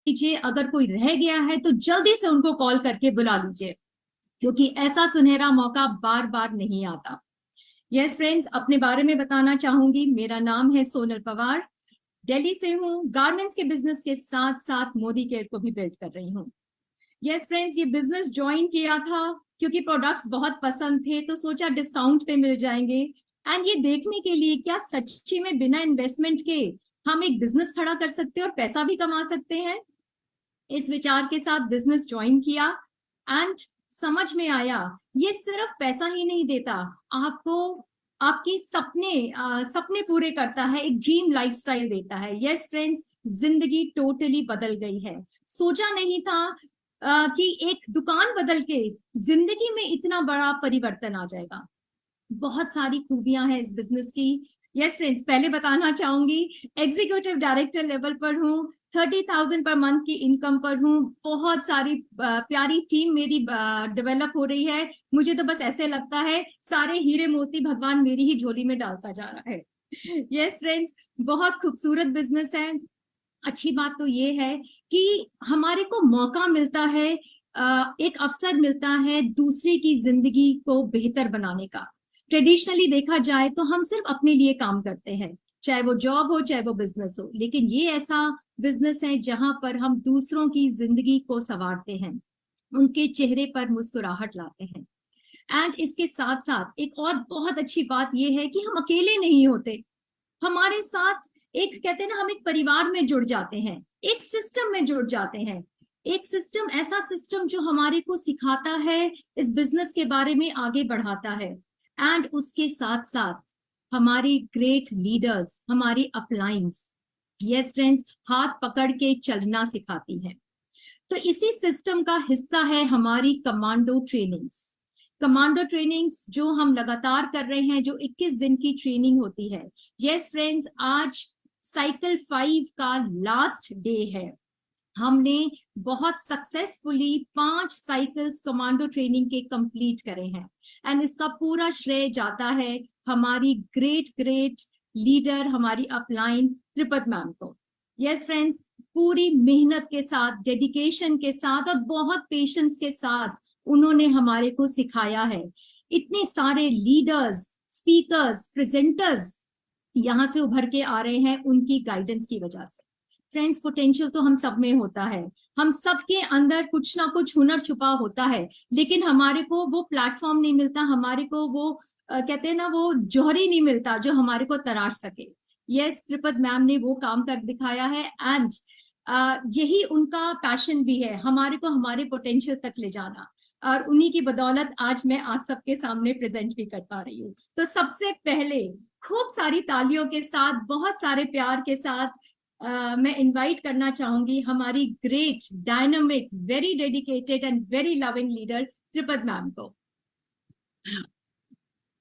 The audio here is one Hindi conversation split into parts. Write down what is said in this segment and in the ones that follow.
लीजिए, अगर कोई रह गया है तो जल्दी से उनको कॉल करके बुला लीजिए, क्योंकि ऐसा सुनहरा मौका बार बार नहीं आता। यस फ्रेंड्स, अपने बारे में बताना चाहूंगी। मेरा नाम है सोनल पवार, दिल्ली से हूँ। गारमेंट्स के बिजनेस के साथ साथ मोदी केयर को भी बिल्ड कर रही हूँ। यस फ्रेंड्स, ये बिजनेस ज्वाइन किया था क्योंकि प्रोडक्ट्स बहुत पसंद थे, तो सोचा डिस्काउंट पे मिल जाएंगे। एंड ये देखने के लिए क्या सच्ची में बिना इन्वेस्टमेंट के हम एक बिजनेस खड़ा कर सकते हैं और पैसा भी कमा सकते हैं, इस विचार के साथ बिजनेस ज्वाइन किया। एंड समझ में आया ये सिर्फ पैसा ही नहीं देता, आपको आपकी सपने पूरे करता है, एक ड्रीम लाइफस्टाइल देता है। यस फ्रेंड्स, जिंदगी टोटली बदल गई है। सोचा नहीं था कि एक दुकान बदल के जिंदगी में इतना बड़ा परिवर्तन आ जाएगा। बहुत सारी खूबियां हैं इस बिजनेस की। यस फ्रेंड्स, पहले बताना चाहूंगी एग्जीक्यूटिव डायरेक्टर लेवल पर हूँ, 30,000 पर मंथ की इनकम पर हूँ। बहुत सारी प्यारी टीम मेरी डेवलप हो रही है। मुझे तो बस ऐसे लगता है सारे हीरे मोती भगवान मेरी ही झोली में डालता जा रहा है। यस फ्रेंड्स, बहुत खूबसूरत बिजनेस है। अच्छी बात तो ये है कि हमारे को मौका मिलता है, एक अवसर मिलता है दूसरे की जिंदगी को बेहतर बनाने का। ट्रेडिशनली देखा जाए तो हम सिर्फ अपने लिए काम करते हैं, चाहे वो जॉब हो चाहे वो बिजनेस हो, लेकिन ये ऐसा बिजनेस है जहां पर हम दूसरों की जिंदगी को संवारते हैं, उनके चेहरे पर मुस्कुराहट लाते हैं। एंड इसके साथ साथ एक और बहुत अच्छी बात यह है कि हम अकेले नहीं होते, हमारे साथ एक, कहते हैं ना, हम एक परिवार में जुड़ जाते हैं, एक सिस्टम में जुड़ जाते हैं। एक सिस्टम, ऐसा सिस्टम जो हमारे को सिखाता है, इस बिजनेस के बारे में आगे बढ़ाता है। एंड उसके साथ साथ हमारी ग्रेट लीडर्स, हमारी अपलाइंस, यस फ्रेंड्स, हाथ पकड़ के चलना सिखाती है। तो इसी सिस्टम का हिस्सा है हमारी कमांडो ट्रेनिंग्स। कमांडो ट्रेनिंग्स जो हम लगातार कर रहे हैं, जो 21 दिन की ट्रेनिंग होती है। यस फ्रेंड्स, आज साइकिल 5 का लास्ट डे है। हमने बहुत सक्सेसफुली 5 साइकिल्स कमांडो ट्रेनिंग के कंप्लीट करे हैं। एंड इसका पूरा श्रेय जाता है हमारी ग्रेट ग्रेट लीडर, हमारी अपलाइन त्रिपद मैम को। यस फ्रेंड्स, पूरी मेहनत के साथ, डेडिकेशन के साथ और बहुत पेशेंस के साथ उन्होंने हमारे को सिखाया है। इतने सारे लीडर्स, स्पीकर्स, प्रेजेंटर्स यहां से उभर के आ रहे हैं उनकी गाइडेंस की वजह से। फ्रेंड्स, पोटेंशियल तो हम सब में होता है, हम सबके अंदर कुछ ना कुछ हुनर छुपा होता है, लेकिन हमारे को वो प्लेटफॉर्म नहीं मिलता, हमारे को वो कहते हैं ना, वो जौहरी नहीं मिलता जो हमारे को तराश सके। यस, त्रिपद मैम ने वो काम कर दिखाया है। एंड यही उनका पैशन भी है, हमारे को हमारे पोटेंशियल तक ले जाना। और उन्हीं की बदौलत आज मैं आप सबके सामने प्रेजेंट भी कर पा रही हूँ। तो सबसे पहले खूब सारी तालियों के साथ, बहुत सारे प्यार के साथ मैं इनवाइट करना चाहूंगी हमारी great, dynamic, very dedicated and very loving leader Tripad ma'am को।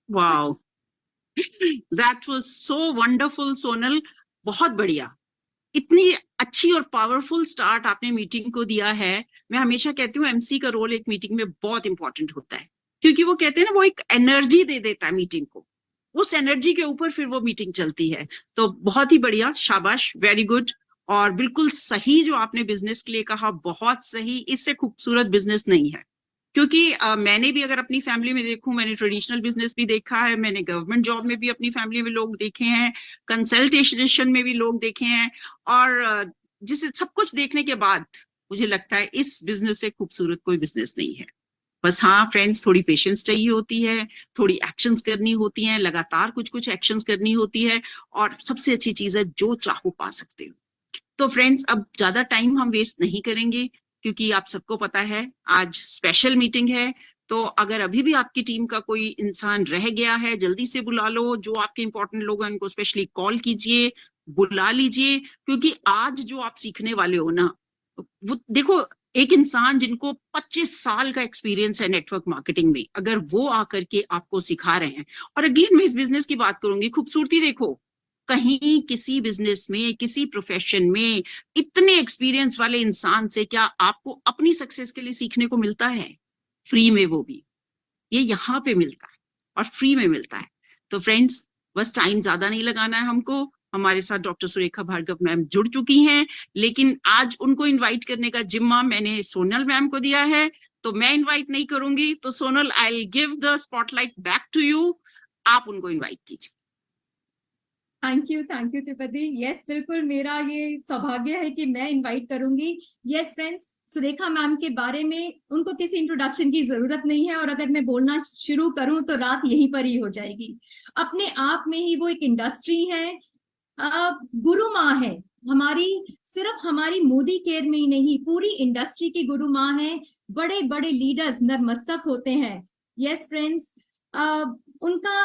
Wow, that was so wonderful Sonal, बहुत बढ़िया। इतनी अच्छी और पावरफुल स्टार्ट आपने मीटिंग को दिया है। मैं हमेशा कहती हूँ एमसी का रोल एक मीटिंग में बहुत इंपॉर्टेंट होता है, क्योंकि वो कहते हैं ना, वो एक एनर्जी दे देता है मीटिंग को, उस एनर्जी के ऊपर फिर वो मीटिंग चलती है। तो बहुत ही बढ़िया, शाबाश, वेरी गुड। और बिल्कुल सही जो आपने बिजनेस के लिए कहा, बहुत सही। इससे खूबसूरत बिजनेस नहीं है। क्योंकि मैंने भी अगर अपनी फैमिली में देखूं, मैंने ट्रेडिशनल बिजनेस भी देखा है, मैंने गवर्नमेंट जॉब में भी अपनी फैमिली में लोग देखे हैं, कंसल्टेशन में भी लोग देखे हैं। और जिसे सब कुछ देखने के बाद मुझे लगता है इस बिजनेस से खूबसूरत कोई बिजनेस नहीं है। बस हाँ फ्रेंड्स, थोड़ी पेशेंस चाहिए होती है, थोड़ी एक्शंस करनी होती हैं, लगातार कुछ कुछ एक्शंस करनी होती है। और सबसे अच्छी चीज है, जो चाहो पा सकते हो। तो फ्रेंड्स, अब ज्यादा टाइम हम वेस्ट नहीं करेंगे, क्योंकि आप सबको पता है आज स्पेशल मीटिंग है। तो अगर अभी भी आपकी टीम का कोई इंसान रह गया है, जल्दी से बुला लो। जो आपके इंपॉर्टेंट लोग हैं उनको स्पेशली कॉल कीजिए, बुला लीजिए। क्योंकि आज जो आप सीखने वाले हो ना, वो देखो, एक इंसान जिनको 25 साल का एक्सपीरियंस है नेटवर्क मार्केटिंग में, अगर वो आकर के आपको सिखा रहे हैं। और अगेन मैं इस बिजनेस की बात करूंगी, खूबसूरती देखो, कहीं किसी बिजनेस में, किसी प्रोफेशन में इतने एक्सपीरियंस वाले इंसान से क्या आपको अपनी सक्सेस के लिए सीखने को मिलता है? फ्री में, वो भी ये यहाँ पे मिलता है और फ्री में मिलता है। तो फ्रेंड्स, बस टाइम ज्यादा नहीं लगाना है हमको, हमारे साथ डॉक्टर सुरेखा भार्गव मैम जुड़ चुकी हैं, लेकिन आज उनको इनवाइट करने का जिम्मा मैंने सोनल मैम को दिया है, तो मैं इनवाइट नहीं करूंगी। तो Sonal, I will give the spotlight back to you, आप उनको इनवाइट कीजिए। Thank you Tripathi. यस, बिल्कुल मेरा ये सौभाग्य है कि मैं इनवाइट करूंगी। यस फ्रेंड्स, सुरेखा मैम के बारे में उनको किसी इंट्रोडक्शन की जरूरत नहीं है, और अगर मैं बोलना शुरू करूं तो रात यहीं पर ही हो जाएगी। अपने आप में ही वो एक इंडस्ट्री है, गुरु माँ है हमारी। सिर्फ हमारी मोदी केयर में ही नहीं, पूरी इंडस्ट्री की गुरु माँ है। बड़े बड़े लीडर्स नतमस्तक होते हैं। यस फ्रेंड्स, उनका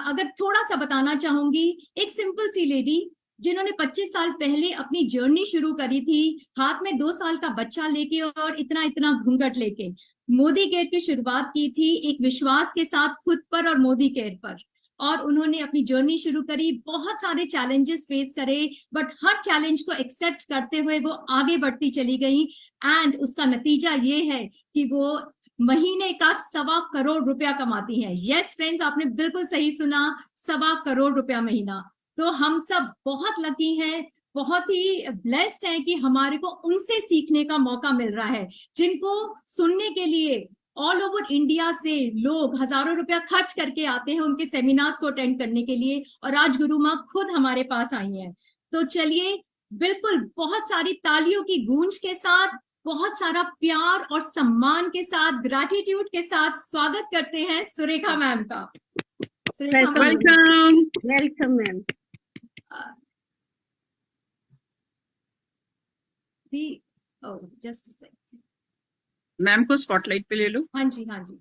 अगर थोड़ा सा बताना चाहूंगी, एक सिंपल सी लेडी जिन्होंने 25 साल पहले अपनी जर्नी शुरू करी थी, हाथ में 2 साल का बच्चा लेके और इतना इतना घूंघट लेके मोदी केयर की शुरुआत की थी, एक विश्वास के साथ खुद पर और मोदी केयर पर। और उन्होंने अपनी जर्नी शुरू करी, बहुत सारे चैलेंजेस फेस करे, बट हर चैलेंज को एक्सेप्ट करते हुए वो आगे बढ़ती चली गई। एंड उसका नतीजा ये है कि वो महीने का 1.25 करोड़ रुपया कमाती हैं। यस फ्रेंड्स, आपने बिल्कुल सही सुना, 1.25 करोड़ रुपया महीना। तो हम सब बहुत लकी हैं, बहुत ही ब्लेस्ड हैं कि हमारे को उनसे सीखने का मौका मिल रहा है, जिनको सुनने के लिए ऑल ओवर इंडिया से लोग हजारों रुपया खर्च करके आते हैं उनके सेमिनार्स को अटेंड करने के लिए। और आज गुरु माँ खुद हमारे पास आई हैं। तो चलिए, बिल्कुल बहुत सारी तालियों की गूंज के साथ, बहुत सारा प्यार और सम्मान के साथ, ग्रैटिट्यूड के साथ स्वागत करते हैं सुरेखा मैम का। Surekha ma'am, welcome. Welcome ma'am. Just second. Ma'am को स्पॉटलाइट पे ले लो। हाँ जी, हाँ जी।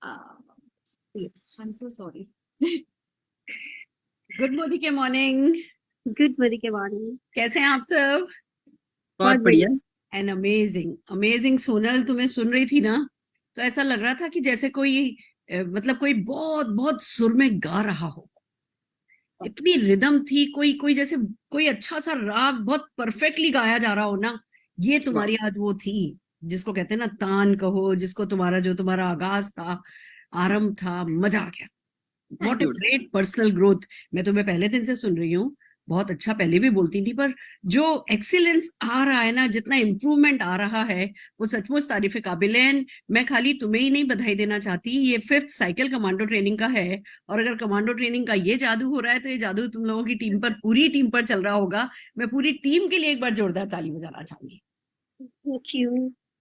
I am so sorry. Good morning के मॉर्निंग। गुड मॉर्निंग के मॉर्निंग। कैसे हैं आप सब? बहुत बढ़िया। And amazing amazing. सोनल, तुम्हें सुन रही थी ना, तो ऐसा लग रहा था कि जैसे कोई मतलब कोई बहुत बहुत सुर में गा रहा हो। इतनी रिदम थी, कोई कोई जैसे कोई अच्छा सा राग बहुत परफेक्टली गाया जा रहा हो ना। ये तुम्हारी आज वो थी जिसको कहते हैं ना तान कहो, जिसको तुम्हारा जो तुम्हारा आगाज था, आरंभ था, मजा आ गया। What a great personal growth. मैं तुम्हें पहले दिन से सुन रही हूँ, बहुत अच्छा, पहले भी बोलती थी, पर जो एक्सीलेंस आ रहा है ना, जितना इम्प्रूवमेंट आ रहा है, वो सचमुच तारीफ काबिल है। मैं खाली तुम्हें ही नहीं बधाई देना चाहती, ये 5th साइकिल कमांडो ट्रेनिंग का है, और अगर कमांडो ट्रेनिंग का ये जादू हो रहा है तो ये जादू तुम लोगों की टीम पर, पूरी टीम पर चल रहा होगा। मैं पूरी टीम के लिए एक बार जोरदार ताली बजाना चाहूंगी। Thank you.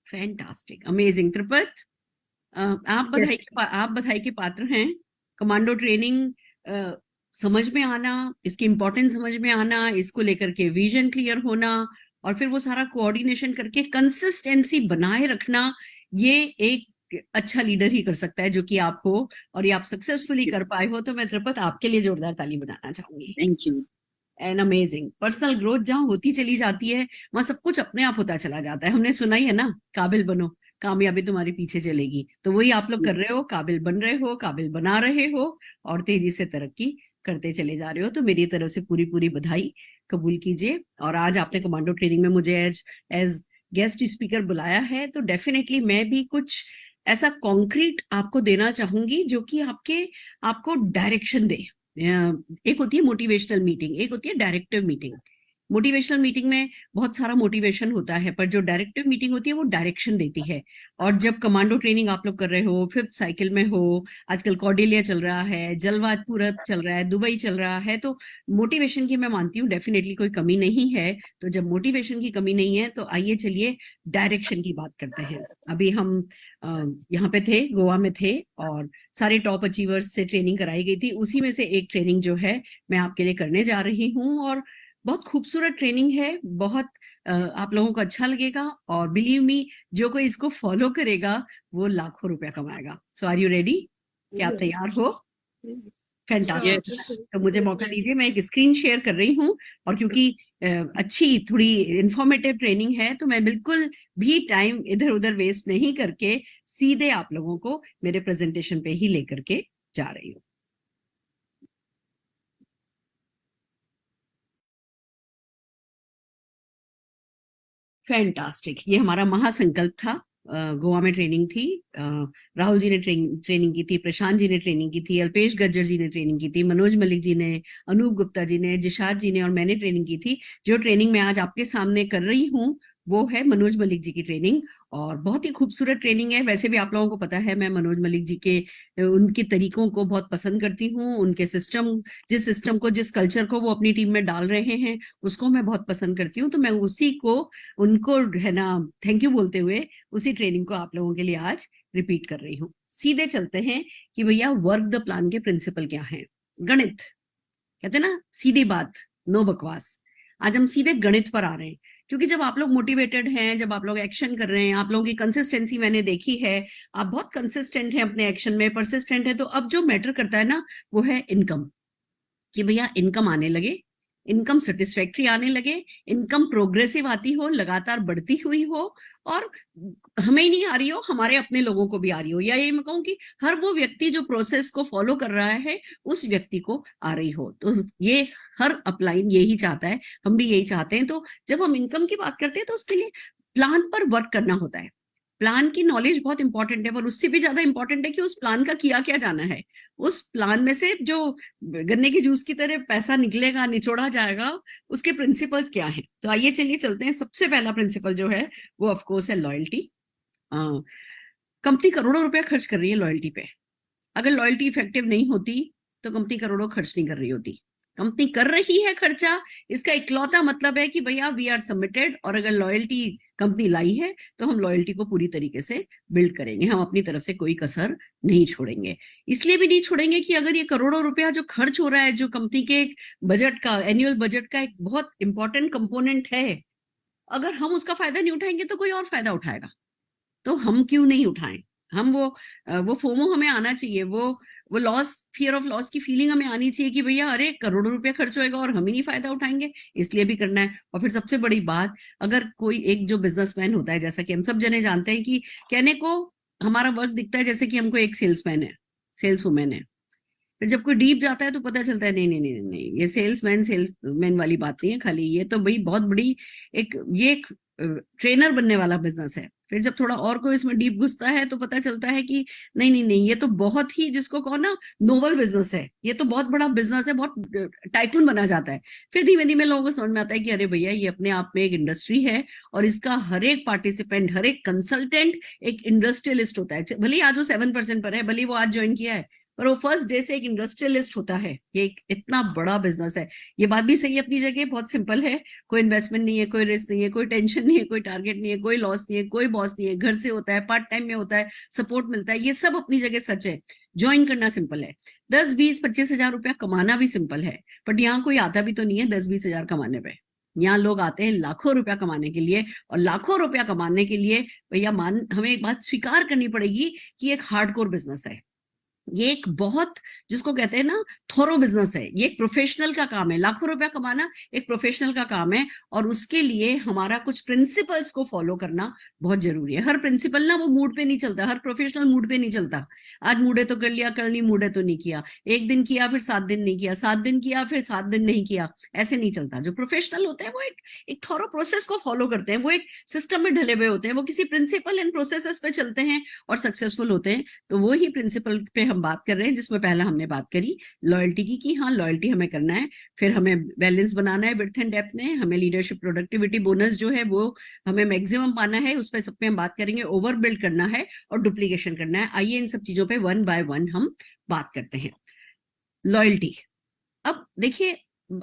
Fantastic, amazing. Tripat, आप बधाई के पात्र हैं। कमांडो ट्रेनिंग समझ में आना, इसकी इंपॉर्टेंस समझ में आना, इसको लेकर के विजन क्लियर होना, और फिर वो सारा कोऑर्डिनेशन करके कंसिस्टेंसी बनाए रखना, ये एक अच्छा लीडर ही कर सकता है, जो कि आप हो, और ये आप सक्सेसफुली कर पाए हो। तो मैं त्रिपत आपके लिए जोरदार ताली बजाना चाहूंगी। Thank you. And amazing. Personal growth जहां होती चली जाती है, वहां सब कुछ अपने आप होता चला जाता है। हमने सुना ही है ना, काबिल बनो, कामयाबी तुम्हारे पीछे चलेगी। तो वही आप लोग कर रहे हो, काबिल बन रहे हो, काबिल बना रहे हो, और तेजी से तरक्की करते चले जा रहे हो। तो मेरी तरफ से पूरी पूरी बधाई कबूल कीजिए। और आज आपने कमांडो ट्रेनिंग में मुझे एज गेस्ट स्पीकर बुलाया है, तो डेफिनेटली मैं भी कुछ ऐसा कॉन्क्रीट आपको देना चाहूंगी जो कि आपको डायरेक्शन दे। एक होती है मोटिवेशनल मीटिंग, एक होती है डायरेक्टिव मीटिंग। मोटिवेशनल मीटिंग में बहुत सारा मोटिवेशन होता है, पर जो डायरेक्टिव मीटिंग होती है वो डायरेक्शन देती है। और जब कमांडो ट्रेनिंग आप लोग कर रहे हो, 5th साइकिल में हो, आजकल कौडिल्य चल रहा है, जलवादपुरत चल रहा है, दुबई चल रहा है, तो मोटिवेशन की मैं मानती हूँ डेफिनेटली कोई कमी नहीं है। तो जब मोटिवेशन की कमी नहीं है, तो आइए चलिए डायरेक्शन की बात करते हैं। अभी हम यहाँ पे थे, गोवा में थे, और सारे टॉप अचीवर्स से ट्रेनिंग कराई गई थी। उसी में से एक ट्रेनिंग जो है मैं आपके लिए करने जा रही हूँ, और बहुत खूबसूरत ट्रेनिंग है, बहुत आप लोगों को अच्छा लगेगा, और बिलीव मी, जो कोई इसको फॉलो करेगा वो लाखों रुपया कमाएगा। सो आर यू रेडी? क्या आप तैयार हो? फैंटास्टिक। तो मुझे मौका दीजिए, मैं एक स्क्रीन शेयर कर रही हूँ, और क्योंकि अच्छी थोड़ी इंफॉर्मेटिव ट्रेनिंग है, तो मैं बिल्कुल भी टाइम इधर उधर वेस्ट नहीं करके सीधे आप लोगों को मेरे प्रेजेंटेशन पे ही लेकर के जा रही हूँ। फैंटास्टिक। ये हमारा महासंकल्प था गोवा में ट्रेनिंग थी। राहुल जी ने ट्रेनिंग की थी, प्रशांत जी ने ट्रेनिंग की थी, अल्पेश गज्जर जी ने ट्रेनिंग की थी, मनोज मलिक जी ने, अनूप गुप्ता जी ने, जिशाद जी ने और मैंने ट्रेनिंग की थी। जो ट्रेनिंग मैं आज आपके सामने कर रही हूँ वो है मनोज मलिक जी की ट्रेनिंग, और बहुत ही खूबसूरत ट्रेनिंग है। वैसे भी आप लोगों को पता है मैं मनोज मलिक जी के उनके तरीकों को बहुत पसंद करती हूँ। उनके सिस्टम, जिस सिस्टम को, जिस कल्चर को वो अपनी टीम में डाल रहे हैं उसको मैं बहुत पसंद करती हूँ। तो मैं उसी को, उनको है ना थैंक यू बोलते हुए उसी ट्रेनिंग को आप लोगों के लिए आज रिपीट कर रही हूँ। सीधे चलते हैं कि भैया वर्क द प्लान के प्रिंसिपल क्या हैं। गणित कहते हैं ना, सीधी बात, नो बकवास। आज हम सीधे गणित पर आ रहे हैं, क्योंकि जब आप लोग मोटिवेटेड हैं, जब आप लोग एक्शन कर रहे हैं, आप लोगों की कंसिस्टेंसी मैंने देखी है, आप बहुत कंसिस्टेंट हैं अपने एक्शन में, परसिस्टेंट है, तो अब जो मैटर करता है ना वो है इनकम, कि भैया इनकम आने लगे, इनकम सेटिस्फैक्ट्री आने लगे, इनकम प्रोग्रेसिव आती हो, लगातार बढ़ती हुई हो, और हमें ही नहीं आ रही हो, हमारे अपने लोगों को भी आ रही हो, या ये मैं कहूँ कि हर वो व्यक्ति जो प्रोसेस को फॉलो कर रहा है उस व्यक्ति को आ रही हो। तो ये हर अपलाइन यही चाहता है, हम भी यही चाहते हैं। तो जब हम इनकम की बात करते हैं तो उसके लिए प्लान पर वर्क करना होता है। प्लान की नॉलेज बहुत इंपॉर्टेंट है, पर उससे भी ज्यादा इंपॉर्टेंट है कि उस प्लान का किया क्या जाना है। उस प्लान में से जो गन्ने के जूस की तरह पैसा निकलेगा, निचोड़ा जाएगा, उसके प्रिंसिपल्स क्या हैं। तो आइए चलिए चलते हैं। सबसे पहला प्रिंसिपल जो है वो ऑफ कोर्स है लॉयल्टी। कंपनी करोड़ों रुपया खर्च कर रही है लॉयल्टी पे। अगर लॉयल्टी इफेक्टिव नहीं होती तो कंपनी करोड़ों खर्च नहीं कर रही होती। कंपनी कर रही है खर्चा, इसका इकलौता मतलब है कि भैया वी आर सबमिटेड, और अगर लॉयल्टी कंपनी लाई है तो हम लॉयल्टी को पूरी तरीके से बिल्ड करेंगे, हम अपनी तरफ से कोई कसर नहीं छोड़ेंगे। इसलिए भी नहीं छोड़ेंगे कि अगर ये करोड़ों रुपया जो खर्च हो रहा है, जो कंपनी के बजट का, एनुअल बजट का एक बहुत इंपॉर्टेंट कंपोनेंट है, अगर हम उसका फायदा नहीं उठाएंगे तो कोई और फायदा उठाएगा। तो हम क्यों नहीं उठाएं। हम वो फोमो हमें आना चाहिए, वो लॉस, फियर ऑफ लॉस की फीलिंग हमें आनी चाहिए कि भैया अरे करोड़ों रुपया खर्च होएगा और हम ही नहीं फायदा उठाएंगे, इसलिए भी करना है। और फिर सबसे बड़ी बात, अगर कोई एक जो बिजनेसमैन होता है, जैसा कि हम सब जने जानते हैं कि कहने को हमारा वर्क दिखता है जैसे कि हमको एक सेल्समैन है, सेल्स वुमेन है, फिर जब कोई डीप जाता है तो पता चलता है नहीं नहीं नहीं नहीं, ये सेल्समैन वाली बात नहीं है, खाली ये तो भाई बहुत बड़ी एक ट्रेनर बनने वाला बिजनेस है। फिर जब थोड़ा और कोई इसमें डीप घुसता है तो पता चलता है कि नहीं नहीं नहीं, ये तो बहुत ही, जिसको कहो ना, नोबल बिजनेस है, ये तो बहुत बड़ा बिजनेस है, बहुत टाइकून बना जाता है। फिर धीमे धीमे लोगों को समझ में आता है कि अरे भैया ये अपने आप में एक इंडस्ट्री है, और इसका हर एक पार्टिसिपेंट, हर एक कंसल्टेंट एक इंडस्ट्रियलिस्ट होता है। भले आज वो 7% पर है, भले वो आज ज्वाइन किया है, पर वो फर्स्ट डे से एक इंडस्ट्रियलिस्ट होता है। ये एक इतना बड़ा बिजनेस है। ये बात भी सही है अपनी जगह, बहुत सिंपल है, कोई इन्वेस्टमेंट नहीं है, कोई रिस्क नहीं है, कोई टेंशन नहीं है, कोई टारगेट नहीं है, कोई लॉस नहीं है, कोई बॉस नहीं है, घर से होता है, पार्ट टाइम में होता है, सपोर्ट मिलता है, ये सब अपनी जगह सच है। ज्वाइन करना सिंपल है, 10-20-25 हजार रुपया कमाना भी सिंपल है, बट यहाँ कोई आता भी तो नहीं है 10-20 हजार कमाने पे। यहाँ लोग आते हैं लाखों रुपया कमाने के लिए, और लाखों रुपया कमाने के लिए भैया हमें एक बात स्वीकार करनी पड़ेगी कि एक हार्डकोर बिजनेस है। ये एक बहुत, जिसको कहते हैं ना, थोरो बिजनेस है। ये एक प्रोफेशनल का काम है, लाखों रुपया कमाना एक प्रोफेशनल का काम है, और उसके लिए हमारा कुछ प्रिंसिपल्स को फॉलो करना बहुत जरूरी है। हर प्रिंसिपल ना वो मूड पे नहीं चलता, हर प्रोफेशनल मूड पे नहीं चलता। आज मूड है तो कर लिया, कल नहीं मूड है तो नहीं किया, एक दिन किया फिर 7 दिन नहीं किया, 7 दिन किया फिर 7 दिन नहीं किया, ऐसे नहीं चलता। जो प्रोफेशनल होते हैं वो एक थोरो प्रोसेस को फॉलो करते हैं, वो एक सिस्टम में ढले हुए होते हैं, वो किसी प्रिंसिपल एंड प्रोसेसेस पे चलते हैं और सक्सेसफुल होते हैं। तो वो ही प्रिंसिपल पे हम बात कर रहे हैं, जिसमें पहला हमने बात करी लॉयल्टी की, कि हाँ लॉयल्टी हमें करना है। फिर हमें बैलेंस बनाना है विड्थ एंड डेप्थ में, हमें लीडरशिप प्रोडक्टिविटी बोनस जो है वो हमें मैक्सिमम पाना है, उस पर सब पे हम बात करेंगे। ओवर बिल्ड करना है और डुप्लीकेशन करना है। आइए इन सब चीजों पे वन बाय वन हम बात करते हैं। लॉयल्टी, अब देखिए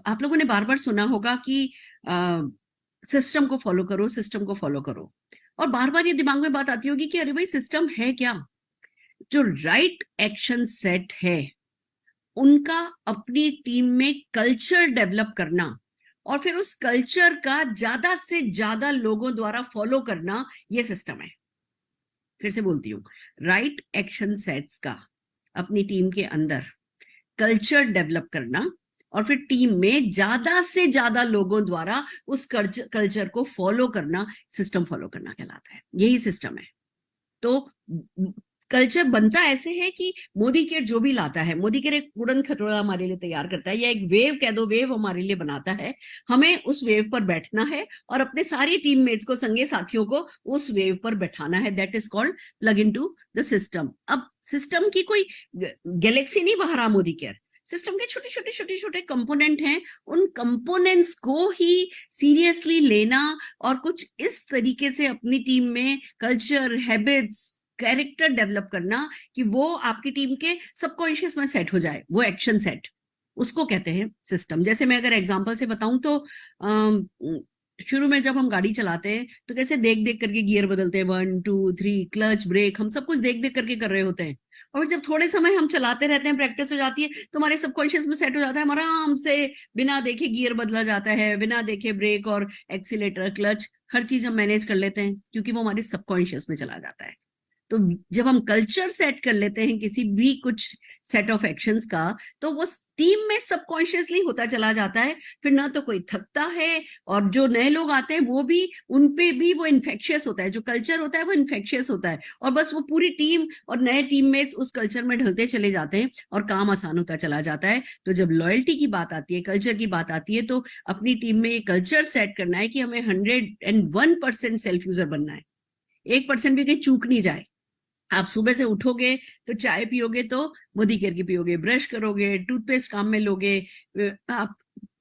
आप लोगों ने बार बार सुना होगा कि सिस्टम को फॉलो करो, सिस्टम को फॉलो करो, और बार बार ये दिमाग में बात आती होगी कि अरे भाई सिस्टम है क्या। जो राइट एक्शन सेट है उनका अपनी टीम में कल्चर डेवलप करना, और फिर उस कल्चर का ज्यादा से ज्यादा लोगों द्वारा फॉलो करना, ये सिस्टम है। फिर से बोलती हूँ, राइट एक्शन सेट्स का अपनी टीम के अंदर कल्चर डेवलप करना, और फिर टीम में ज्यादा से ज्यादा लोगों द्वारा उस कल्चर को फॉलो करना, सिस्टम फॉलो करना कहलाता है। यही सिस्टम है। तो कल्चर बनता ऐसे है कि मोदी केयर जो भी लाता है, मोदी केयर एक उड़न खटोला हमारे लिए तैयार करता है, या एक वेव कह दो, वेव हमारे लिए बनाता है। हमें उस वेव पर बैठना है और अपने सारी टीममेट्स को, संगे साथियों को उस वेव पर बैठाना है। That is called plug into the system. अब सिस्टम की कोई गैलेक्सी नहीं बाहर आ मोदी केयर, सिस्टम के छोटे छोटे छोटे छोटे कंपोनेंट हैं। उन कंपोनेंट्स को ही सीरियसली लेना और कुछ इस तरीके से अपनी टीम में कल्चर, हैबिट्स, कैरेक्टर डेवलप करना कि वो आपकी टीम के सबकॉन्शियस में सेट हो जाए, वो एक्शन सेट, उसको कहते हैं सिस्टम। जैसे मैं अगर एग्जांपल से बताऊं तो शुरू में जब हम गाड़ी चलाते हैं तो कैसे देख देख करके गियर बदलते हैं, 1 2 3, क्लच, ब्रेक, हम सब कुछ देख देख करके कर रहे होते हैं। और जब थोड़े समय हम चलाते रहते हैं, प्रैक्टिस हो जाती है, तो हमारे सबकॉन्शियस में सेट हो जाता है, हमारा आराम से बिना देखे गियर बदला जाता है, बिना देखे ब्रेक और एक्सीलेटर, क्लच, हर चीज हम मैनेज कर लेते हैं, क्योंकि वो हमारे सबकॉन्शियस में चला जाता है। तो जब हम कल्चर सेट कर लेते हैं किसी भी कुछ सेट ऑफ एक्शंस का, तो वो टीम में सबकॉन्शियसली होता चला जाता है। फिर ना तो कोई थकता है, और जो नए लोग आते हैं वो भी, उन पे भी वो इन्फेक्शियस होता है, जो कल्चर होता है वो इन्फेक्शियस होता है, और बस वो पूरी टीम और नए टीममेट्स उस कल्चर में ढलते चले जाते हैं और काम आसान होता चला जाता है। तो जब लॉयल्टी की बात आती है, कल्चर की बात आती है, तो अपनी टीम में ये कल्चर सेट करना है कि हमें 101% सेल्फ यूजर बनना है, 1% भी कहीं चूक नहीं जाए। आप सुबह से उठोगे तो चाय पियोगे तो मोदी केयर की पियोगे, ब्रश करोगे, टूथपेस्ट काम में लोगे, आप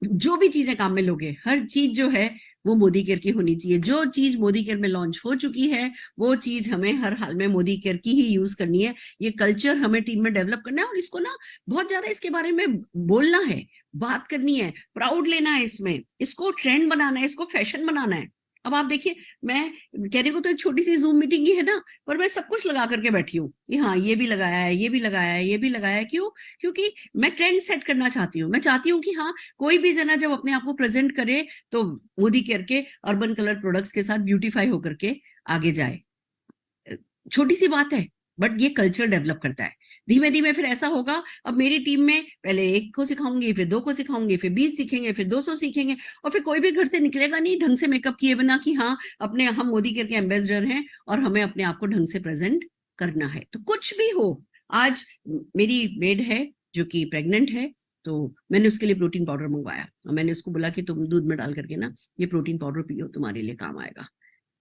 जो भी चीजें काम में लोगे, हर चीज जो है वो मोदी केयर की होनी चाहिए। जो चीज मोदी केयर में लॉन्च हो चुकी है वो चीज हमें हर हाल में मोदी केयर की ही यूज करनी है। ये कल्चर हमें टीम में डेवलप करना है, और इसको ना बहुत ज्यादा इसके बारे में बोलना है, बात करनी है, प्राउड लेना है इसमें, इसको ट्रेंड बनाना है, इसको फैशन बनाना है। अब आप देखिए, मैं कहने को तो एक छोटी सी जूम मीटिंग ही है ना, पर मैं सब कुछ लगा करके बैठी हूँ कि हाँ ये भी लगाया है, ये भी लगाया है, ये भी लगाया है। क्यों? क्योंकि मैं ट्रेंड सेट करना चाहती हूँ। मैं चाहती हूँ कि हाँ, कोई भी जना जब अपने आप को प्रेजेंट करे तो मोदी केयर के अर्बन कलर प्रोडक्ट्स के साथ ब्यूटीफाई होकर के आगे जाए। छोटी सी बात है, बट ये कल्चर डेवलप करता है। धीमे धीमे फिर ऐसा होगा, अब मेरी टीम में पहले 1 को सिखाऊंगी, फिर 2 को सिखाऊंगी, फिर 20 सीखेंगे, फिर 200 सीखेंगे, और फिर कोई भी घर से निकलेगा नहीं ढंग से मेकअप किए बिना कि हाँ अपने, हम मोदी केयर के एम्बेसडर हैं और हमें अपने आप को ढंग से प्रेजेंट करना है। तो कुछ भी हो, आज मेरी मेड है जो कि प्रेग्नेंट है, तो मैंने उसके लिए प्रोटीन पाउडर मंगवाया, और मैंने उसको बोला कि तुम दूध में डाल करके ना ये प्रोटीन पाउडर पियो, तुम्हारे लिए काम आएगा।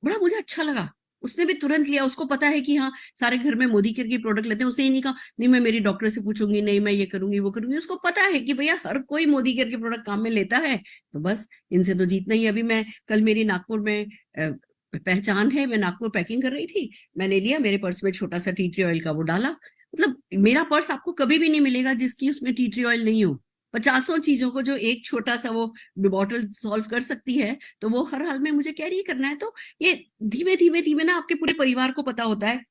बड़ा मुझे अच्छा लगा, उसने भी तुरंत लिया। उसको पता है कि हाँ सारे घर में मोदी केयर की प्रोडक्ट लेते हैं। उसने ही नहीं कहा नहीं मैं मेरी डॉक्टर से पूछूंगी, नहीं मैं ये करूंगी वो करूंगी। उसको पता है कि भैया हर कोई मोदी केयर के प्रोडक्ट काम में लेता है, तो बस इनसे तो जीतना ही। अभी मैं कल, मेरी नागपुर में पहचान है, मैं नागपुर पैकिंग कर रही थी, मैंने लिया, मेरे पर्स में छोटा सा टी ट्री ऑयल का वो डाला। मतलब मेरा पर्स आपको कभी भी नहीं मिलेगा जिसकी उसमें टी ट्री ऑयल नहीं हो। 50 चीजों को जो एक छोटा सा वो बॉटल सॉल्व कर सकती है, तो वो हर हाल में मुझे कैरी करना है। तो ये धीमे धीमे धीमे ना आपके पूरे परिवार को पता होता है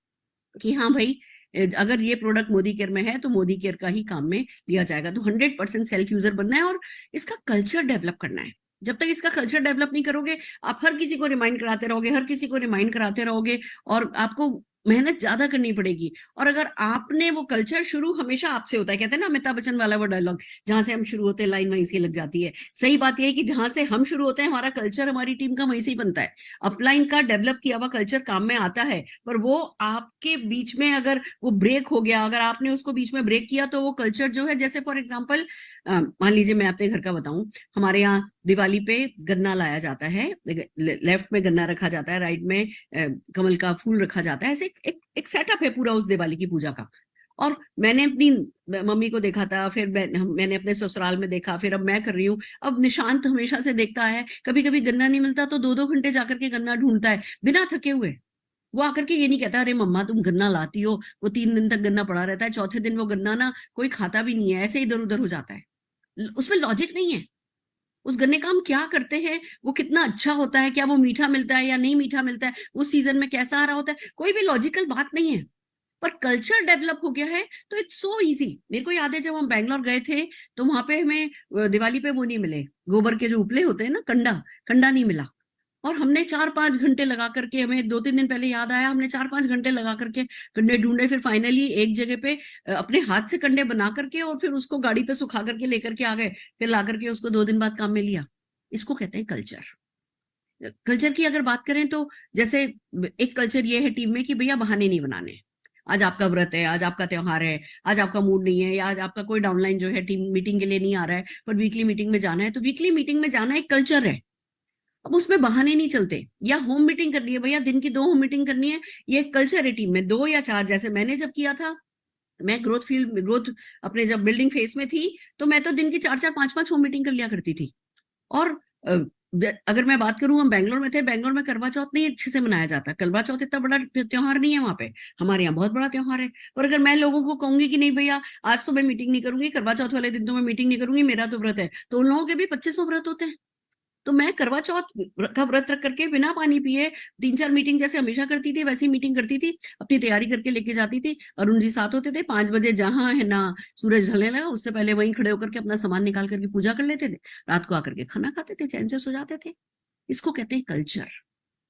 कि हाँ भाई, अगर ये प्रोडक्ट मोदी केयर में है तो मोदी केयर का ही काम में लिया जाएगा। तो 100% सेल्फ यूजर बनना है और इसका कल्चर डेवलप करना है। जब तक इसका कल्चर डेवलप नहीं करोगे, आप हर किसी को रिमाइंड कराते रहोगे, हर किसी को रिमाइंड कराते रहोगे, और आपको मेहनत ज्यादा करनी पड़ेगी। और अगर आपने वो कल्चर, शुरू हमेशा आपसे होता है, कहते हैं ना अमिताभ बच्चन वाला वो डायलॉग, जहां से हम शुरू होते हैं लाइन वहीं से लग जाती है। सही बात यह है कि जहां से हम शुरू होते हैं हमारा कल्चर, हमारी टीम का वहीं से ही बनता है। अपलाइन का डेवलप किया हुआ कल्चर काम में आता है, पर वो आपके बीच में अगर वो ब्रेक हो गया, अगर आपने उसको बीच में ब्रेक किया, तो वो कल्चर जो है, जैसे फॉर एग्जाम्पल मान लीजिए मैं अपने घर का बताऊं, हमारे यहाँ दिवाली पे गन्ना लाया जाता है, लेफ्ट में गन्ना रखा जाता है, राइट में कमल का फूल रखा जाता है। ऐसे एक सेटअप है पूरा उस दिवाली की पूजा का। और मैंने अपनी मम्मी को देखा था, फिर मैंने अपने ससुराल में देखा, फिर अब मैं कर रही हूँ। अब निशांत हमेशा से देखता है, कभी कभी गन्ना नहीं मिलता तो 2-2 घंटे जाकर के गन्ना ढूंढता है बिना थके हुए। वो आकर के ये नहीं कहता अरे मम्मा तुम गन्ना लाती हो, वो 3 दिन तक गन्ना पड़ा रहता है, चौथे दिन वो गन्ना ना कोई खाता भी नहीं है, ऐसे इधर उधर हो जाता है। उसमें लॉजिक नहीं है। उस गन्ने का हम क्या करते हैं, वो कितना अच्छा होता है, क्या वो मीठा मिलता है या नहीं मीठा मिलता है, उस सीजन में कैसा आ रहा होता है, कोई भी लॉजिकल बात नहीं है। पर कल्चर डेवलप हो गया है तो इट्स सो इजी। मेरे को याद है जब हम बैंगलोर गए थे तो वहां पे हमें दिवाली पे वो नहीं मिले, गोबर के जो उपले होते हैं ना, कंडा नहीं मिला। और हमने 4-5 घंटे लगा करके, हमें 2-3 दिन पहले याद आया, हमने 4-5 घंटे लगा करके कंडे ढूंढे। फिर फाइनली एक जगह पे अपने हाथ से कंडे बना करके और फिर उसको गाड़ी पे सुखा करके लेकर के आ गए, फिर ला करके उसको 2 दिन बाद काम में लिया। इसको कहते हैं कल्चर। कल्चर की अगर बात करें तो जैसे एक कल्चर ये है टीम में कि भैया बहाने नहीं बनाने। आज आपका व्रत है, आज आपका त्योहार है, आज आपका मूड नहीं है, या आज आपका कोई डाउनलाइन जो है टीम मीटिंग के लिए नहीं आ रहा है, पर वीकली मीटिंग में जाना है, तो वीकली मीटिंग में जाना एक कल्चर है। अब उसमें बहाने नहीं चलते। या होम मीटिंग करनी है भैया, दिन की 2 होम मीटिंग करनी है, ये एक कल्चर है टीम में, 2 या 4। जैसे मैंने जब किया था, मैं ग्रोथ अपने जब बिल्डिंग फेज में थी, तो मैं तो दिन की 4-4 5-5 होम मीटिंग कर लिया करती थी। और अगर मैं बात करूं, हम बैंगलोर में थे, बैंगलोर में करवा चौथ नहीं अच्छे से मनाया जाता। करवा चौथ इतना बड़ा त्योहार नहीं है वहां पे, हमारे यहाँ बहुत बड़ा त्योहार है। और अगर मैं लोगों को कहूंगी कि नहीं भैया आज तो मैं मीटिंग नहीं करूंगी, करवा चौथ वाले दिन तो मैं मीटिंग नहीं करूंगी, मेरा तो व्रत है, तो उन लोगों के भी 2500 व्रत होते हैं। तो मैं करवा चौथ का व्रत रख करके बिना पानी पिए 3-4 मीटिंग जैसे हमेशा करती थी, वैसी मीटिंग करती थी, अपनी तैयारी करके लेके जाती थी। अरुण जी साथ होते थे, 5 बजे जहां है ना सूरज ढलने लगा उससे पहले वहीं खड़े होकर के अपना सामान निकाल करके पूजा कर लेते थे, रात को आकर के खाना खाते थे, चैन से सो जाते थे। इसको कहते हैं कल्चर।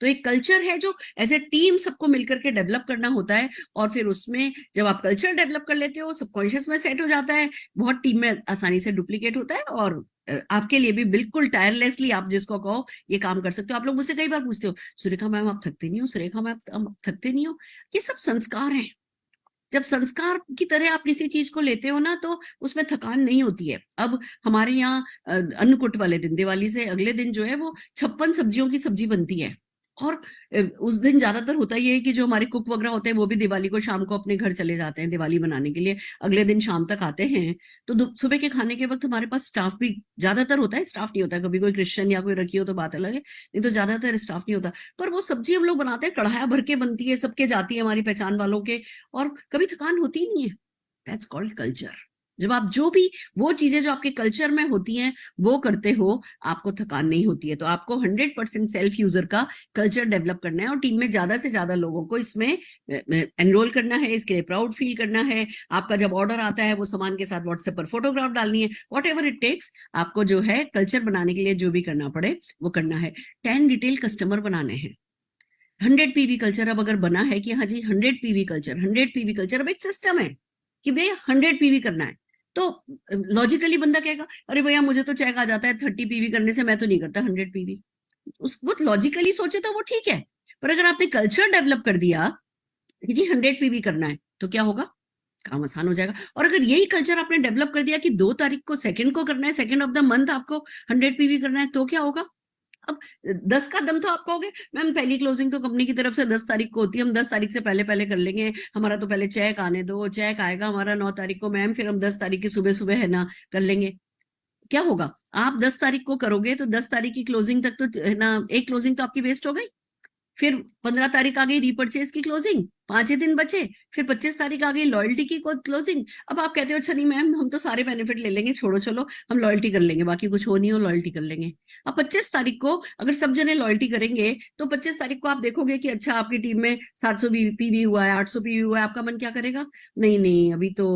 तो एक कल्चर है जो एज ए टीम सबको मिलकर के डेवलप करना होता है। और फिर उसमें जब आप कल्चर डेवलप कर लेते हो, सबकॉन्शियस में सेट हो जाता है, बहुत टीम में आसानी से डुप्लीकेट होता है, और आपके लिए भी बिल्कुल टायरलेसली आप जिसको कहो ये काम कर सकते हो। आप लोग मुझसे कई बार पूछते हो, सुरेखा मैम आप थकते नहीं हो, सुरेखा मैम आप थकते नहीं हो। ये सब संस्कार हैं। जब संस्कार की तरह आप किसी चीज को लेते हो ना, तो उसमें थकान नहीं होती है। अब हमारे यहाँ अन्नकूट वाले दिन, दिवाली से अगले दिन जो है वो 56 सब्जियों की सब्जी बनती है। और उस दिन ज्यादातर होता ये है कि जो हमारे कुक वगैरह होते हैं वो भी दिवाली को शाम को अपने घर चले जाते हैं दिवाली मनाने के लिए, अगले दिन शाम तक आते हैं। तो सुबह के खाने के वक्त हमारे पास स्टाफ भी ज्यादातर होता है, स्टाफ नहीं होता है, कभी कोई क्रिश्चियन या कोई रखी हो तो बात अलग है, नहीं तो ज्यादातर स्टाफ नहीं होता। पर वो सब्जी हम लोग बनाते हैं, कढ़ाया भर के बनती है, सबके जाती है, हमारी पहचान वालों के, और कभी थकान होती ही नहीं है। That's called culture. जब आप जो भी वो चीजें जो आपके कल्चर में होती हैं वो करते हो, आपको थकान नहीं होती है। तो आपको 100% सेल्फ यूजर का कल्चर डेवलप करना है, और टीम में ज्यादा से ज्यादा लोगों को इसमें एनरोल करना है, इसके लिए प्राउड फील करना है। आपका जब ऑर्डर आता है वो सामान के साथ व्हाट्सएप पर फोटोग्राफ डालनी है, वॉट एवर इट टेक्स, आपको जो है कल्चर बनाने के लिए जो भी करना पड़े वो करना है। 10 रिटेल कस्टमर बनाने हैं। 100 पीवी कल्चर अब अगर बना है कि हाँ जी 100 पीवी कल्चर, 100 पीवी कल्चर, अब एक सिस्टम है कि भैया 100 पीवी करना है। तो लॉजिकली बंदा कहेगा अरे भैया मुझे तो चेक आ जाता है 30 पीवी करने से, मैं तो नहीं करता 100 पीवी। वो लॉजिकली सोचे तो वो ठीक है, पर अगर आपने कल्चर डेवलप कर दिया कि जी 100 पीवी करना है, तो क्या होगा, काम आसान हो जाएगा। और अगर यही कल्चर आपने डेवलप कर दिया कि 2 तारीख को सेकंड को करना है, सेकंड ऑफ द मंथ आपको 100 पीवी करना है, तो क्या होगा। अब 10 का दम तो आप कहोगे मैम पहली क्लोजिंग तो कंपनी की तरफ से 10 तारीख को होती है, हम 10 तारीख से पहले पहले कर लेंगे, हमारा तो पहले चेक आने दो, चेक आएगा हमारा 9 तारीख को मैम, फिर हम 10 तारीख की सुबह सुबह है ना कर लेंगे। क्या होगा, आप 10 तारीख को करोगे तो 10 तारीख की क्लोजिंग तक तो है ना, एक क्लोजिंग तो आपकी वेस्ट हो गई। फिर 15 तारीख आ गई रीपर्चेज की क्लोजिंग, 5 ही दिन बचे। फिर 25 तारीख आ गई लॉयल्टी की क्लोजिंग। अब आप कहते हो अच्छा नहीं मैम हम तो सारे बेनिफिट ले लेंगे, छोड़ो चलो हम लॉयल्टी कर लेंगे, बाकी कुछ हो नहीं हो लॉयल्टी कर लेंगे। अब 25 तारीख को अगर सब जने लॉयल्टी करेंगे तो 25 तारीख को आप देखोगे कि अच्छा आपकी टीम में 700 पीवी हुआ है, 800 पीवी हुआ है, आपका मन क्या करेगा, नहीं नहीं अभी तो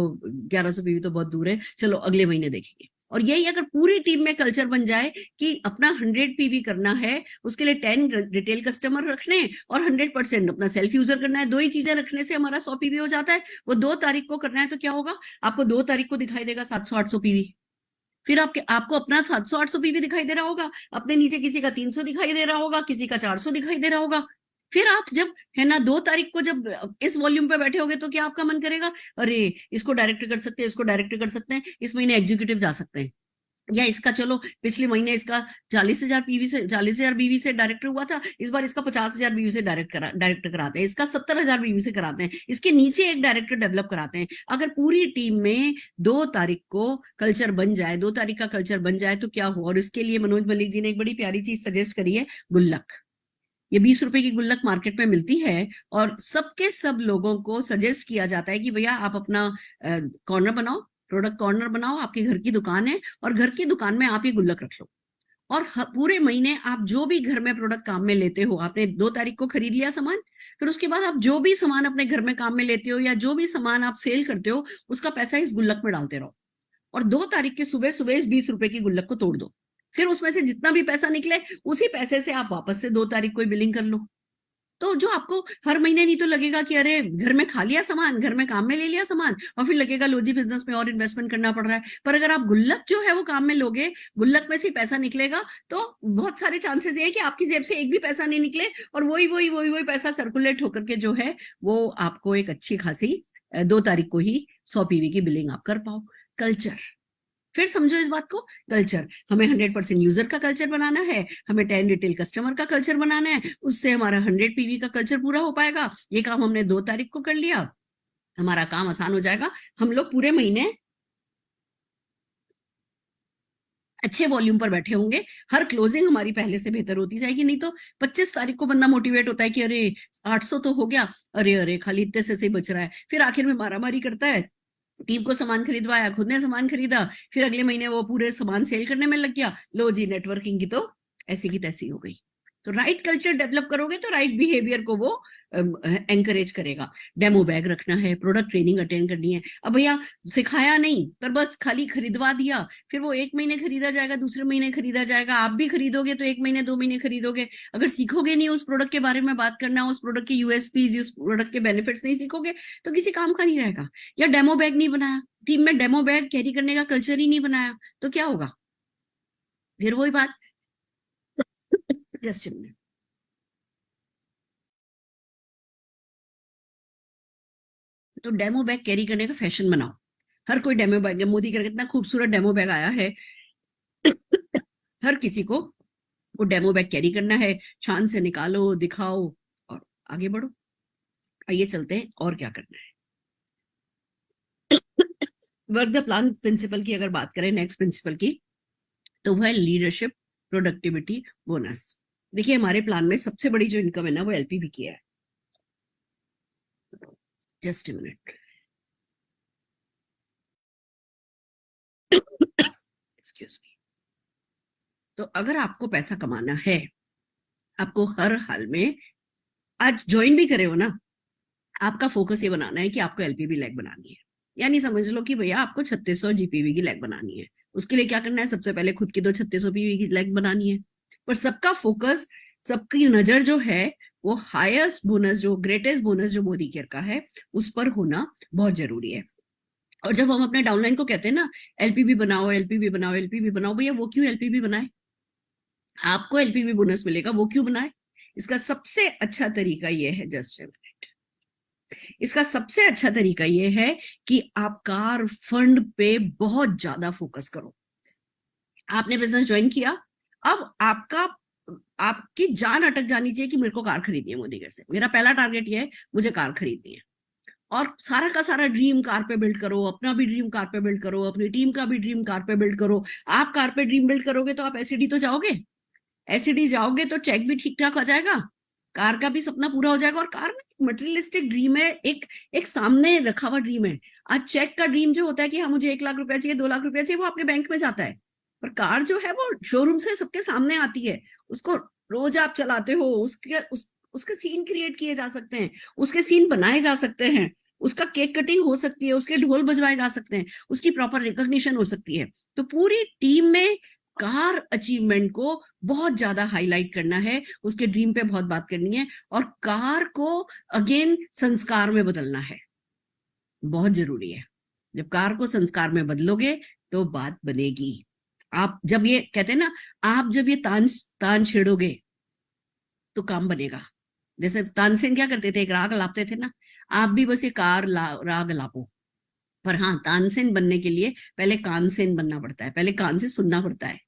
1100 पीवी तो बहुत दूर है, चलो अगले महीने देखेंगे। और यही अगर पूरी टीम में कल्चर बन जाए कि अपना 100 पीवी करना है, उसके लिए 10 रिटेल कस्टमर रखने और 100% अपना सेल्फ यूजर करना है, 2 ही चीजें रखने से हमारा 100 पीवी हो जाता है। वो 2 तारीख को करना है तो क्या होगा, आपको 2 तारीख को दिखाई देगा 700-800 पीवी, फिर आपको अपना 700-800 पीवी दिखाई दे रहा होगा, अपने नीचे किसी का 300 दिखाई दे रहा होगा, किसी का 400 दिखाई दे रहा होगा। फिर आप जब है ना 2 तारीख को जब इस वॉल्यूम पे बैठे होगे तो क्या आपका मन करेगा, अरे इसको डायरेक्ट कर सकते हैं, इसको डायरेक्ट कर सकते हैं, इस महीने एग्जीक्यूटिव जा सकते हैं, या इसका चलो पिछले महीने इसका 40,000 पीवी से 40,000 बीवी से डायरेक्टर हुआ था, इस बार इसका 50,000 बीवी से डायरेक्टर कराते हैं, इसका 70,000 बीवी से कराते हैं, इसके नीचे एक डायरेक्टर डेवलप कराते हैं। अगर पूरी टीम में 2 तारीख को कल्चर बन जाए, 2 तारीख का कल्चर बन जाए तो क्या हो। और इसके लिए मनोज मलिक जी ने एक बड़ी प्यारी चीज सजेस्ट करी है, गुल्लक। ये 20 रुपए की गुल्लक मार्केट में मिलती है और सबके सब लोगों को सजेस्ट किया जाता है कि भैया आप अपना कॉर्नर बनाओ, प्रोडक्ट कॉर्नर बनाओ, आपके घर की दुकान है और घर की दुकान में आप ये गुल्लक रख लो, और पूरे महीने आप जो भी घर में प्रोडक्ट काम में लेते हो, आपने 2 तारीख को खरीद लिया सामान, फिर उसके बाद आप जो भी सामान अपने घर में काम में लेते हो या जो भी सामान आप सेल करते हो उसका पैसा इस गुल्लक में डालते रहो, और 2 तारीख के सुबह सुबह इस 20 रुपए की गुल्लक को तोड़ दो। फिर उसमें से जितना भी पैसा निकले उसी पैसे से आप वापस से 2 तारीख को बिलिंग कर लो। तो जो आपको हर महीने नहीं तो लगेगा कि अरे घर में खा लिया सामान, घर में काम में ले लिया सामान, और फिर लगेगा लो जी बिजनेस में और इन्वेस्टमेंट करना पड़ रहा है। पर अगर आप गुल्लक जो है वो काम में लोगे, गुल्लक में से ही पैसा निकलेगा, तो बहुत सारे चांसेस ये है कि आपकी जेब से एक भी पैसा नहीं निकले और वही पैसा सर्कुलेट होकर के जो है वो आपको एक अच्छी खासी 2 तारीख को ही 100 पीवी की बिलिंग आप कर पाओ। कल्चर, फिर समझो इस बात को, कल्चर हमें 100% यूजर का कल्चर बनाना है, हमें 10 रिटेल कस्टमर का कल्चर बनाना है, उससे हमारा 100 पीवी का कल्चर पूरा हो पाएगा। ये काम हमने 2 तारीख को कर लिया, हमारा काम आसान हो जाएगा। हम लोग पूरे महीने अच्छे वॉल्यूम पर बैठे होंगे, हर क्लोजिंग हमारी पहले से बेहतर होती जाएगी। नहीं तो 25 तारीख को बंदा मोटिवेट होता है कि अरे 800 तो हो गया, अरे खाली इतने से बच रहा है, फिर आखिर में मारामारी करता है, टीम को सामान खरीदवाया, खुद ने सामान खरीदा, फिर अगले महीने वो पूरे सामान सेल करने में लग गया, लो जी नेटवर्किंग की तो ऐसी की तैसी हो गई। तो राइट कल्चर डेवलप करोगे तो राइट बिहेवियर को वो एंकरेज करेगा। डेमो बैग रखना है, प्रोडक्ट ट्रेनिंग अटेंड करनी है। अब भैया सिखाया नहीं पर बस खाली खरीदवा दिया, फिर वो 1 महीने खरीदा जाएगा, दूसरे महीने खरीदा जाएगा, आप भी खरीदोगे तो 1 महीने 2 महीने खरीदोगे। अगर सीखोगे नहीं उस प्रोडक्ट के बारे में बात करना, उस प्रोडक्ट के यूएसपीज, उस प्रोडक्ट के बेनिफिट्स नहीं सीखोगे तो किसी काम का नहीं रहेगा। या डेमो बैग नहीं बनाया, टीम में डेमो बैग कैरी करने का कल्चर ही नहीं बनाया, तो क्या होगा? फिर वही बात, जस्ट तो डेमो बैग कैरी करने का फैशन बनाओ। हर कोई डेमो बैग, मोदी का कितना खूबसूरत डेमो बैग आया है हर किसी को वो डेमो बैग कैरी करना है, शान से निकालो, दिखाओ और आगे बढ़ो। आइए चलते हैं और क्या करना है। वर्क द प्लान प्रिंसिपल की अगर बात करें, नेक्स्ट प्रिंसिपल की, तो वह है लीडरशिप प्रोडक्टिविटी बोनस। देखिए हमारे प्लान में सबसे बड़ी जो इनकम है ना वो एलपीवी की है। Just a minute, excuse me. तो अगर आपको पैसा कमाना है, आपको हर हाल में, आज ज्वाइन भी करे हो ना, आपका फोकस ये बनाना है कि आपको एलपीवी लैग बनानी है। यानी समझ लो कि भैया आपको 3600 जीपीवी की लैग बनानी है। उसके लिए क्या करना है? सबसे पहले खुद की तो 3600 पीवी की लैग बनानी है, पर सबका फोकस, सबकी नजर जो है वो हाईएस्ट बोनस, जो ग्रेटेस्ट बोनस जो मोदी केयर का है, उस पर होना बहुत जरूरी है। और जब हम अपने डाउनलाइन को कहते हैं ना एलपीवी बनाओ, एलपीवी बनाओ, एलपीवी बनाओ, भैया वो क्यों एलपीवी बनाए? आपको एलपीवी बोनस मिलेगा, वो क्यों बनाए? इसका सबसे अच्छा तरीका यह है, जस्ट अ मिनट, इसका सबसे अच्छा तरीका यह है कि आप कार फंड पे बहुत ज्यादा फोकस करो। आपने बिजनेस ज्वाइन किया, अब आपकी जान अटक जानी चाहिए कि मेरे को कार खरीदनी है मोदी केयर से। मेरा पहला टारगेट ये है, मुझे कार खरीदनी है। और सारा का सारा ड्रीम कार पे बिल्ड करो, अपना भी ड्रीम कार पे बिल्ड करो, अपनी टीम का भी ड्रीम कार पे बिल्ड करो। आप कार पे ड्रीम बिल्ड करोगे तो आप एसईडी तो जाओगे, एसईडी जाओगे तो चेक भी ठीक ठाक आ जाएगा, कार का भी सपना पूरा हो जाएगा। और कार में मटेरियलिस्टिक ड्रीम है, एक सामने रखा हुआ ड्रीम है। आज चेक का ड्रीम जो होता है कि हाँ मुझे 1 लाख रुपया चाहिए, 2 लाख रुपया चाहिए, वो आपके बैंक में जाता है। पर कार जो है वो शोरूम से सबके सामने आती है, उसको रोज आप चलाते हो, उसके सीन क्रिएट किए जा सकते हैं, उसके सीन बनाए जा सकते हैं, उसका केक कटिंग हो सकती है, उसके ढोल बजवाए जा सकते हैं, उसकी प्रॉपर रिकॉग्निशन हो सकती है। तो पूरी टीम में कार अचीवमेंट को बहुत ज्यादा हाईलाइट करना है, उसके ड्रीम पे बहुत बात करनी है, और कार को अगेन संस्कार में बदलना है, बहुत जरूरी है। जब कार को संस्कार में बदलोगे तो बात बनेगी। आप जब ये कहते हैं ना, आप जब ये तान छेड़ोगे तो काम बनेगा। जैसे तानसेन क्या करते थे, एक राग लापते थे ना, आप भी बस ये राग लापो। पर हाँ, तानसेन बनने के लिए पहले कानसेन बनना पड़ता है, पहले कान से सुनना पड़ता है,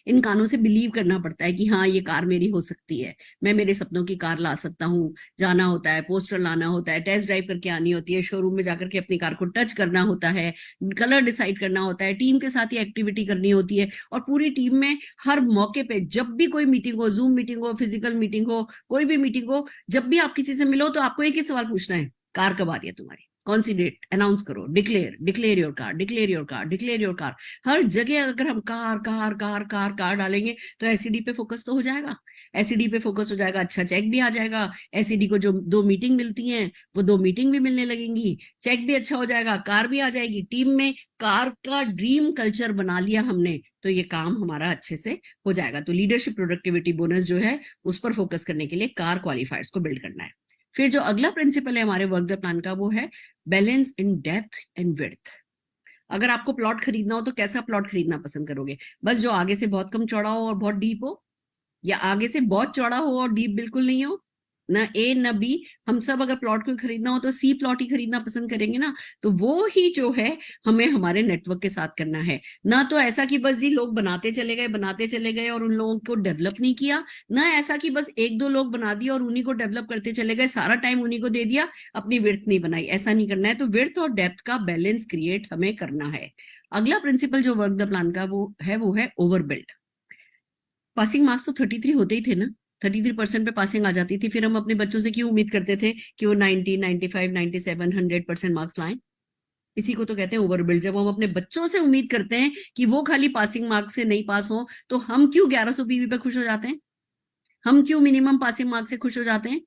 इन कानों से बिलीव करना पड़ता है कि हाँ ये कार मेरी हो सकती है, मैं मेरे सपनों की कार ला सकता हूँ। जाना होता है, पोस्टर लाना होता है, टेस्ट ड्राइव करके आनी होती है, शोरूम में जाकर के अपनी कार को टच करना होता है, कलर डिसाइड करना होता है, टीम के साथ ही एक्टिविटी करनी होती है। और पूरी टीम में हर मौके पे, जब भी कोई मीटिंग हो, जूम मीटिंग हो, फिजिकल मीटिंग हो, कोई भी मीटिंग हो, जब भी आप किसी से मिलो तो आपको एक ही सवाल पूछना है, कार कब आ रही है तुम्हारी? कौन सी डेट अनाउंस करो, declare your car, declare your car, declare your car. हर जगह अगर हम car car car car car डालेंगे तो एसईडी पे फोकस तो हो जाएगा, एसईडी पे फोकस हो जाएगा, अच्छा चेक भी आ जाएगा। एसईडी को जो 2 मीटिंग मिलती हैं वो 2 मीटिंग भी मिलने लगेंगी, चेक भी अच्छा हो जाएगा, कार भी आ जाएगी। टीम में कार का ड्रीम कल्चर बना लिया हमने तो ये काम हमारा अच्छे से हो जाएगा। तो लीडरशिप प्रोडक्टिविटी बोनस जो है उस पर फोकस करने के लिए कार क्वालिफायर्स को बिल्ड करना है। फिर जो अगला प्रिंसिपल है हमारे वर्क द प्लान का वो है balance in depth and width. अगर आपको प्लॉट खरीदना हो तो कैसा प्लॉट खरीदना पसंद करोगे? बस जो आगे से बहुत कम चौड़ा हो और बहुत डीप हो, या आगे से बहुत चौड़ा हो और डीप बिल्कुल नहीं हो? ना ए ना बी। हम सब अगर प्लॉट को खरीदना हो तो सी प्लॉट ही खरीदना पसंद करेंगे ना। तो वो ही जो है हमें हमारे नेटवर्क के साथ करना है। ना तो ऐसा कि बस जी लोग बनाते चले गए और उन लोगों को डेवलप नहीं किया, ना ऐसा कि बस 1-2 लोग बना दिया और उन्हीं को डेवलप करते चले गए, सारा टाइम उन्हीं को दे दिया, अपनी विड्थ नहीं बनाई। ऐसा नहीं करना है। तो विड्थ और डेप्थ का बैलेंस क्रिएट हमें करना है। अगला प्रिंसिपल जो वर्क द प्लान का वो है ओवरबिल्ड। पासिंग मार्क्स तो 33 होते ही थे ना, 33% पे पासिंग आ जाती थी। फिर हम अपने बच्चों से क्यों उम्मीद करते थे कि वो 90, 95, 97, 100% मार्क्स लाएं? इसी को तो कहते हैं ओवरबिल्ड। जब हम अपने बच्चों से उम्मीद करते हैं कि वो खाली पासिंग मार्क्स से नहीं पास हो, तो हम क्यों 1100 पीवी पे खुश हो जाते हैं? हम क्यों मिनिमम पासिंग मार्क्स से खुश हो जाते हैं?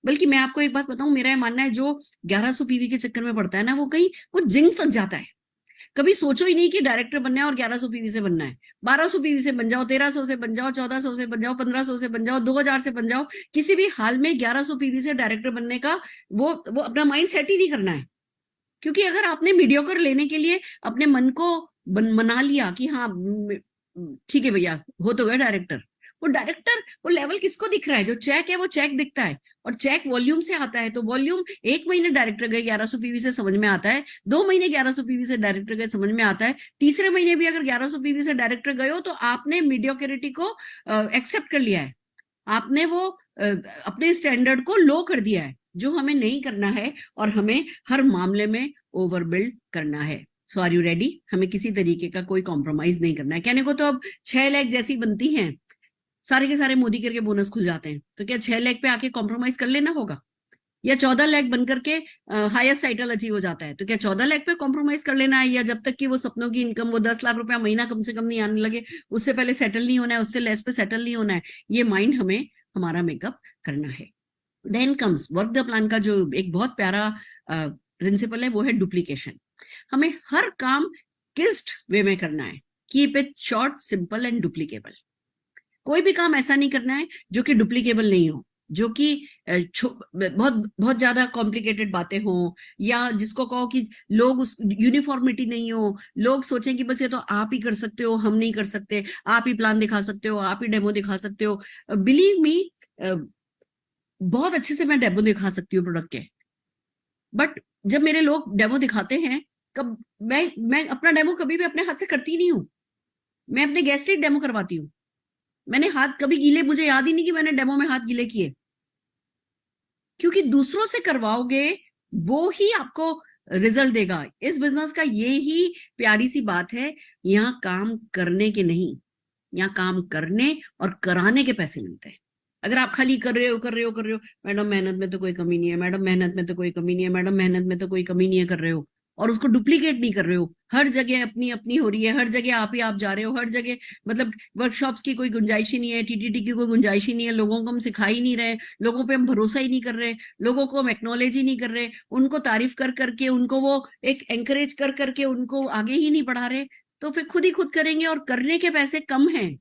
बल्कि मैं आपको एक बात बताऊं, मेरा ये मानना है जो 1100 पीवी के चक्कर में पड़ता है ना, वो जिंक्स लग जाता है। कभी सोचो ही नहीं कि डायरेक्टर बनना है और 1100 पीवी से बनना है। 1200 पीवी से बन जाओ, 1300 से बन जाओ, 1400 से बन जाओ, 1500 से बन जाओ, 2000 से बन जाओ, किसी भी हाल में 1100 पीवी से डायरेक्टर बनने का वो अपना माइंड सेट ही नहीं करना है। क्योंकि अगर आपने मीडियोकर लेने के लिए अपने मन को मना लिया कि हाँ ठीक है भैया हो तो गया डायरेक्टर, वो लेवल किसको दिख रहा है? जो चेक है वो चेक दिखता है, और चेक वॉल्यूम से आता है। तो वॉल्यूम 1 महीने डायरेक्टर गए 1100 पीवी से समझ में आता है, 2 महीने 1100 पीवी से डायरेक्टर गए समझ में आता है, तीसरे महीने भी अगर 1100 पीवी से डायरेक्टर गए हो तो आपने मीडियोक्रिटी को एक्सेप्ट कर लिया है, आपने वो अपने स्टैंडर्ड को लो कर दिया है, जो हमें नहीं करना है। और हमें हर मामले में ओवरबिल्ड करना है। सो आर यू रेडी? हमें किसी तरीके का कोई कॉम्प्रोमाइज नहीं करना है। कहने को तो अब 6 लाख जैसी बनती हैं, सारे के सारे मोदी करके बोनस खुल जाते हैं, तो क्या 6 लाख पे आके कॉम्प्रोमाइज कर लेना होगा? या 14 लाख बनकर के हाईएस्ट टाइटल अचीव हो जाता है, तो क्या 14 लाख पे कॉम्प्रोमाइज कर लेना है? या जब तक कि वो सपनों की इनकम वो 10 लाख रुपया महीना कम से कम नहीं आने लगे, उससे पहले सेटल नहीं होना है, उससे लेस पे सेटल नहीं होना है। ये माइंड हमें हमारा मेकअप करना है। Then comes work the plan का जो एक बहुत प्यारा प्रिंसिपल है वो है डुप्लीकेशन। हमें हर काम किस्ट वे में करना है। Keep it short, simple and duplicable. कोई भी काम ऐसा नहीं करना है जो कि डुप्लीकेबल नहीं हो, जो कि बहुत बहुत ज्यादा कॉम्प्लिकेटेड बातें हो, या जिसको कहो कि लोग उस यूनिफॉर्मिटी नहीं हो, लोग सोचें कि बस ये तो आप ही कर सकते हो, हम नहीं कर सकते, आप ही प्लान दिखा सकते हो, आप ही डेमो दिखा सकते हो। बिलीव मी, बहुत अच्छे से मैं डेमो दिखा सकती हूँ प्रोडक्ट के, बट जब मेरे लोग डेमो दिखाते हैं, मैं अपना डेमो कभी भी अपने हाथ से करती नहीं हूँ। मैं अपने गेस्ट से डेमो करवाती हूँ। मैंने हाथ कभी गीले, मुझे याद ही नहीं कि मैंने डेमो में हाथ गीले किए, क्योंकि दूसरों से करवाओगे वो ही आपको रिजल्ट देगा। इस बिजनेस का ये ही प्यारी सी बात है, यहाँ काम करने के नहीं, यहाँ काम करने और कराने के पैसे मिलते हैं। अगर आप खाली कर रहे हो, मैडम मेहनत में तो कोई कमी नहीं है, मैडम मेहनत में तो कोई कमी नहीं है, मैडम मेहनत में तो कोई कमी नहीं है कर रहे हो, और उसको डुप्लीकेट नहीं कर रहे हो, हर जगह अपनी अपनी हो रही है, हर जगह आप ही आप जा रहे हो, हर जगह मतलब वर्कशॉप्स की कोई गुंजाइश ही नहीं है, टीटीटी की कोई गुंजाइश ही नहीं है, लोगों को हम सिखा ही नहीं रहे, लोगों पे हम भरोसा ही नहीं कर रहे, लोगों को हम एक्नॉलेज ही नहीं कर रहे, उनको तारीफ कर करके, उनको वो एक एंकरेज कर करके उनको आगे ही नहीं बढ़ा रहे, तो फिर खुद ही खुद करेंगे। और करने के पैसे कम हैं,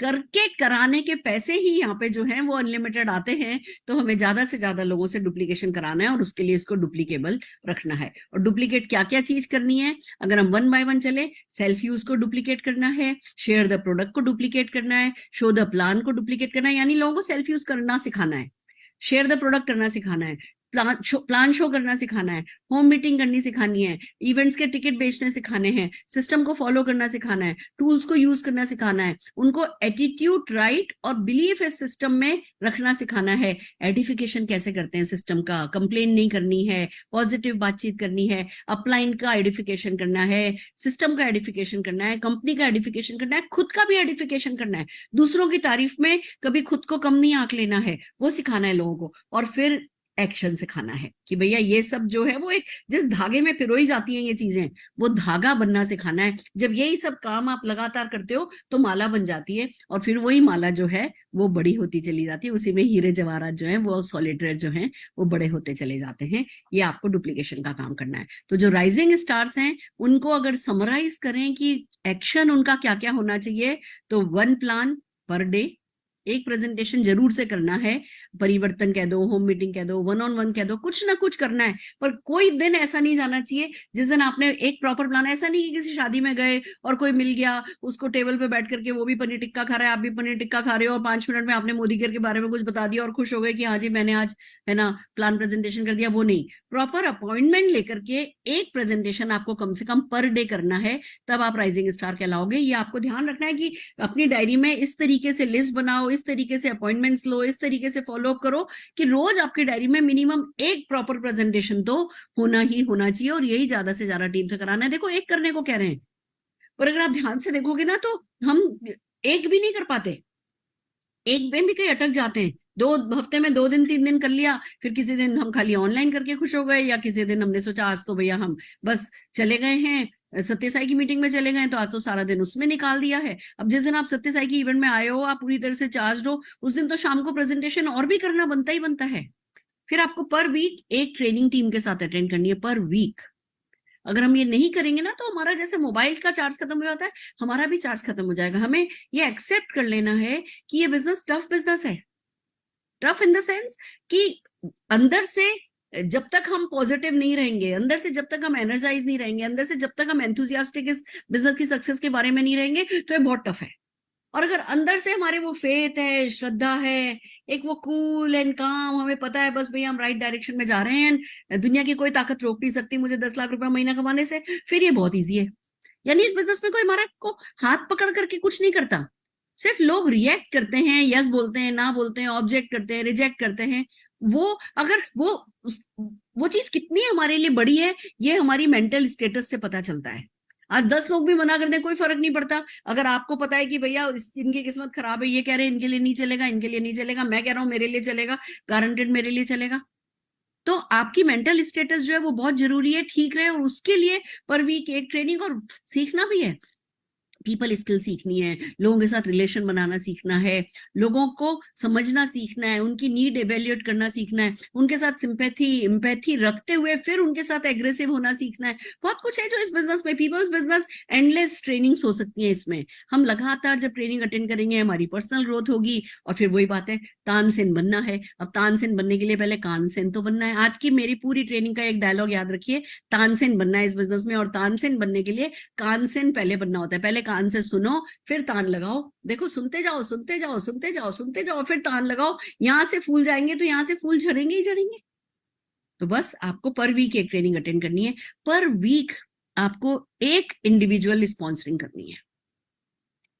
करके कराने के पैसे ही यहाँ पे जो है वो अनलिमिटेड आते हैं। तो हमें ज्यादा से ज्यादा लोगों से डुप्लीकेशन कराना है और उसके लिए इसको डुप्लीकेबल रखना है। और डुप्लीकेट क्या क्या चीज करनी है, अगर हम 1 बाय 1 चले, सेल्फ यूज को डुप्लीकेट करना है, शेयर द प्रोडक्ट को डुप्लीकेट करना है, शो द प्लान को डुप्लीकेट करना है, यानी लोगों को सेल्फ यूज करना सिखाना है, शेयर द प्रोडक्ट करना सिखाना है, प्लान शो करना सिखाना है, होम मीटिंग करनी सिखानी है, इवेंट्स के टिकट बेचने सिखाने हैं, सिस्टम को फॉलो करना सिखाना है, टूल्स को यूज करना सिखाना है, उनको एटीट्यूड राइट और बिलीफ इस सिस्टम में रखना सिखाना है, एडिफिकेशन कैसे करते हैं सिस्टम का, कंप्लेन नहीं करनी है, पॉजिटिव बातचीत करनी है, अपलाइन का एडिफिकेशन करना है, सिस्टम का एडिफिकेशन करना है, कंपनी का एडिफिकेशन करना है, खुद का भी एडिफिकेशन करना है, दूसरों की तारीफ में कभी खुद को कम नहीं आंक लेना है, वो सिखाना है लोगों को। और फिर एक्शन सिखाना है कि भैया ये सब जो है वो एक जिस धागे में पिरोई जाती हैं ये चीजें, वो धागा बनना सिखाना है। जब यही सब काम आप लगातार करते हो तो माला बन जाती है, और फिर वही माला जो है वो बड़ी होती चली जाती है, उसी में हीरे जवाहरात जो है वो सॉलिटेयर जो है वो बड़े होते चले जाते हैं। ये आपको डुप्लीकेशन का काम करना है। तो जो राइजिंग स्टार्स हैं उनको अगर समराइज करें कि एक्शन उनका क्या क्या होना चाहिए, तो 1 प्लान पर डे, एक प्रेजेंटेशन जरूर से करना है, परिवर्तन कह दो, होम मीटिंग कह दो, 1-on-1 कह दो, कुछ ना कुछ करना है। पर कोई दिन ऐसा नहीं जाना चाहिए जिस दिन आपने एक प्रॉपर प्लान, ऐसा नहीं कि किसी शादी में गए और कोई मिल गया, उसको टेबल पे बैठ करके वो भी पनीर टिक्का खा रहा है, आप भी पनीर टिक्का खा रहे हो, और 5 मिनट में आपने मोदी केयर के बारे में कुछ बता दिया और खुश हो गए कि हाँ जी मैंने आज है ना प्लान प्रेजेंटेशन कर दिया। वो नहीं, प्रॉपर अपॉइंटमेंट लेकर के एक प्रेजेंटेशन आपको कम से कम पर डे करना है, तब आप राइजिंग स्टार कहलाओगे। ये आपको ध्यान रखना है कि अपनी डायरी में इस तरीके से लिस्ट बनाओ, इस तरीके से अपॉइंटमेंट्स लो, इस तरीके से फॉलो अप करो कि रोज आपकी डायरी में मिनिमम एक प्रॉपर प्रेजेंटेशन तो होना ही होना चाहिए, और यही ज्यादा से ज्यादा टीम से कराना है। देखो एक करने को कह रहे हैं, पर अगर आप ध्यान से देखोगे ना तो हम एक भी नहीं कर पाते, एक में भी कहीं अटक जाते हैं। 2 हफ्ते में 2 दिन 3 दिन कर लिया, फिर किसी दिन हम खाली ऑनलाइन करके खुश हो गए, या किसी दिन हमने सोचा आज तो भैया हम बस चले गए हैं सत्य साई की मीटिंग में चले गए, तो आज तो सारा दिन उसमें निकाल दिया है। अब जिस दिन आप सत्य साई की इवेंट में आए हो, आप पूरी तरह से चार्ज हो, उस दिन तो शाम को प्रेजेंटेशन और भी करना बनता ही बनता है। फिर आपको पर वीक एक ट्रेनिंग टीम के साथ अटेंड करनी है, पर वीक। अगर हम ये नहीं करेंगे ना तो हमारा जैसे मोबाइल का चार्ज खत्म हो जाता है, हमारा भी चार्ज खत्म हो जाएगा। हमें ये एक्सेप्ट कर लेना है कि ये बिजनेस टफ बिजनेस है। टफ इन द सेंस कि अंदर से जब तक हम पॉजिटिव नहीं रहेंगे, अंदर से जब तक हम एनर्जाइज नहीं रहेंगे, अंदर से जब तक हम एंथुजियास्टिक इस बिजनेस की सक्सेस के बारे में नहीं रहेंगे, तो ये बहुत टफ है। और अगर अंदर से हमारे वो फेथ है, श्रद्धा है, एक वो कूल एंड काम, हमें पता है बस भैया हम राइट डायरेक्शन में जा रहे हैं, दुनिया की कोई ताकत रोक नहीं सकती मुझे 10 लाख रुपया महीना कमाने से, फिर ये बहुत ईजी है। यानी इस बिजनेस में कोई हमारा को हाथ पकड़ करके कुछ नहीं करता, सिर्फ लोग रिएक्ट करते हैं, यस बोलते हैं, ना बोलते हैं, ऑब्जेक्ट करते हैं, रिजेक्ट करते हैं। वो अगर वो चीज कितनी हमारे लिए बड़ी है, ये हमारी मेंटल स्टेटस से पता चलता है। आज 10 लोग भी मना कर दें कोई फर्क नहीं पड़ता। अगर आपको पता है कि भैया इनकी किस्मत खराब है, ये कह रहे हैं इनके लिए नहीं चलेगा, इनके लिए नहीं चलेगा, मैं कह रहा हूं मेरे लिए चलेगा, गारंटेड मेरे लिए चलेगा, तो आपकी मेंटल स्टेटस जो है वो बहुत जरूरी है ठीक रहे। और उसके लिए पर वीक एक ट्रेनिंग और सीखना भी है, पीपल स्किल सीखनी है, लोगों के साथ रिलेशन बनाना सीखना है, लोगों को समझना सीखना है, उनकी नीड एवेल्युएट करना सीखना है, उनके साथ सिंपैथी एम्पैथी रखते हुए फिर उनके साथ एग्रेसिव होना सीखना है। बहुत कुछ है जो इस बिजनेस में, पीपल्स बिजनेस, एंडलेस ट्रेनिंग्स हो सकती है इसमें। हम लगातार जब ट्रेनिंग अटेंड करेंगे हमारी पर्सनल ग्रोथ होगी, और फिर वही बात है तानसेन बनना है। अब तानसेन बनने के लिए पहले कानसेन तो बनना है। आज की मेरी पूरी ट्रेनिंग का एक डायलॉग याद रखिए, तानसेन बनना है इस बिजनेस में, और तानसेन बनने के लिए कानसेन पहले बनना होता है। पहले कान से सुनो फिर तान लगाओ, देखो सुनते जाओ सुनते जाओ सुनते जाओ सुनते जाओ, फिर तान लगाओ। यहां से फूल जाएंगे तो यहां से फूल झड़ेंगे ही झड़ेंगे। तो बस आपको पर वीक एक ट्रेनिंग अटेंड करनी है, पर वीक आपको एक इंडिविजुअल स्पॉन्सरिंग करनी है।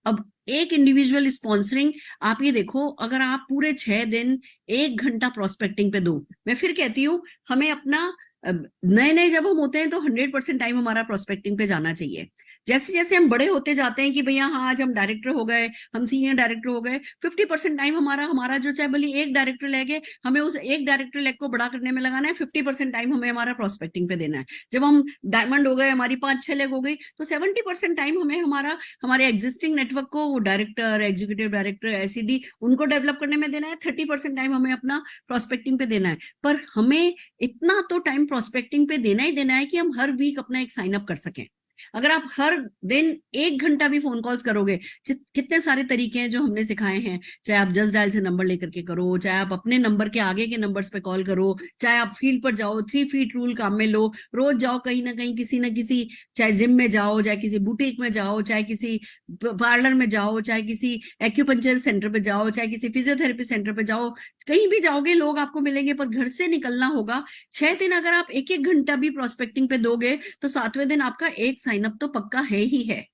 अब एक इंडिविजुअल स्पॉन्सरिंग, आप ये देखो अगर आप पूरे 6 दिन 1 घंटा प्रोस्पेक्टिंग पे दो, मैं फिर कहती हूँ हमें अपना नए नए जब हम होते हैं तो 100% टाइम हमारा प्रोस्पेक्टिंग पे जाना चाहिए। जैसे जैसे हम बड़े होते जाते हैं कि भैया हाँ आज हम डायरेक्टर हो गए, हम सीनियर डायरेक्टर हो गए, 50% टाइम हमारा जो चाहे भले एक डायरेक्टर लेके हमें उस एक डायरेक्टर लेग को बड़ा करने में लगाना है, 50% टाइम हमें हमारा प्रोस्पेक्टिंग पे देना है। जब हम डायमंड हो गए, हमारी 5-6 लेग हो गई, तो 70% टाइम हमें हमारे एग्जिस्टिंग नेटवर्क को, वो डायरेक्टर, एग्जीक्यूटिव डायरेक्टर, एसीडी, उनको डेवलप करने में देना है। 30% टाइम हमें अपना प्रोस्पेक्टिंग पे देना है। पर हमें इतना तो टाइम प्रोस्पेक्टिंग पे देना ही देना है कि हम हर वीक अपना एक साइन अप कर सकें। अगर आप हर दिन 1 घंटा भी फोन कॉल्स करोगे, कितने सारे तरीके हैं जो हमने सिखाए हैं, चाहे आप जस्ट डायल से नंबर लेकर के करो, चाहे आप अपने नंबर के आगे के नंबर्स पे कॉल करो, चाहे आप फील्ड पर जाओ, 3 फीट रूल काम में लो, रोज जाओ कहीं ना कहीं किसी ना किसी, चाहे जिम में जाओ, चाहे किसी बुटीक में जाओ, चाहे किसी पार्लर में जाओ, चाहे किसी एक्यूपंक्चर सेंटर पे जाओ, चाहे किसी फिजियोथेरेपी सेंटर पे जाओ, कहीं भी जाओगे लोग आपको मिलेंगे, पर घर से निकलना होगा। 6 दिन अगर आप 1-1 घंटा भी प्रोस्पेक्टिंग पे दोगे तो 7वें दिन आपका एक साइन अप तो पक्का है ही है।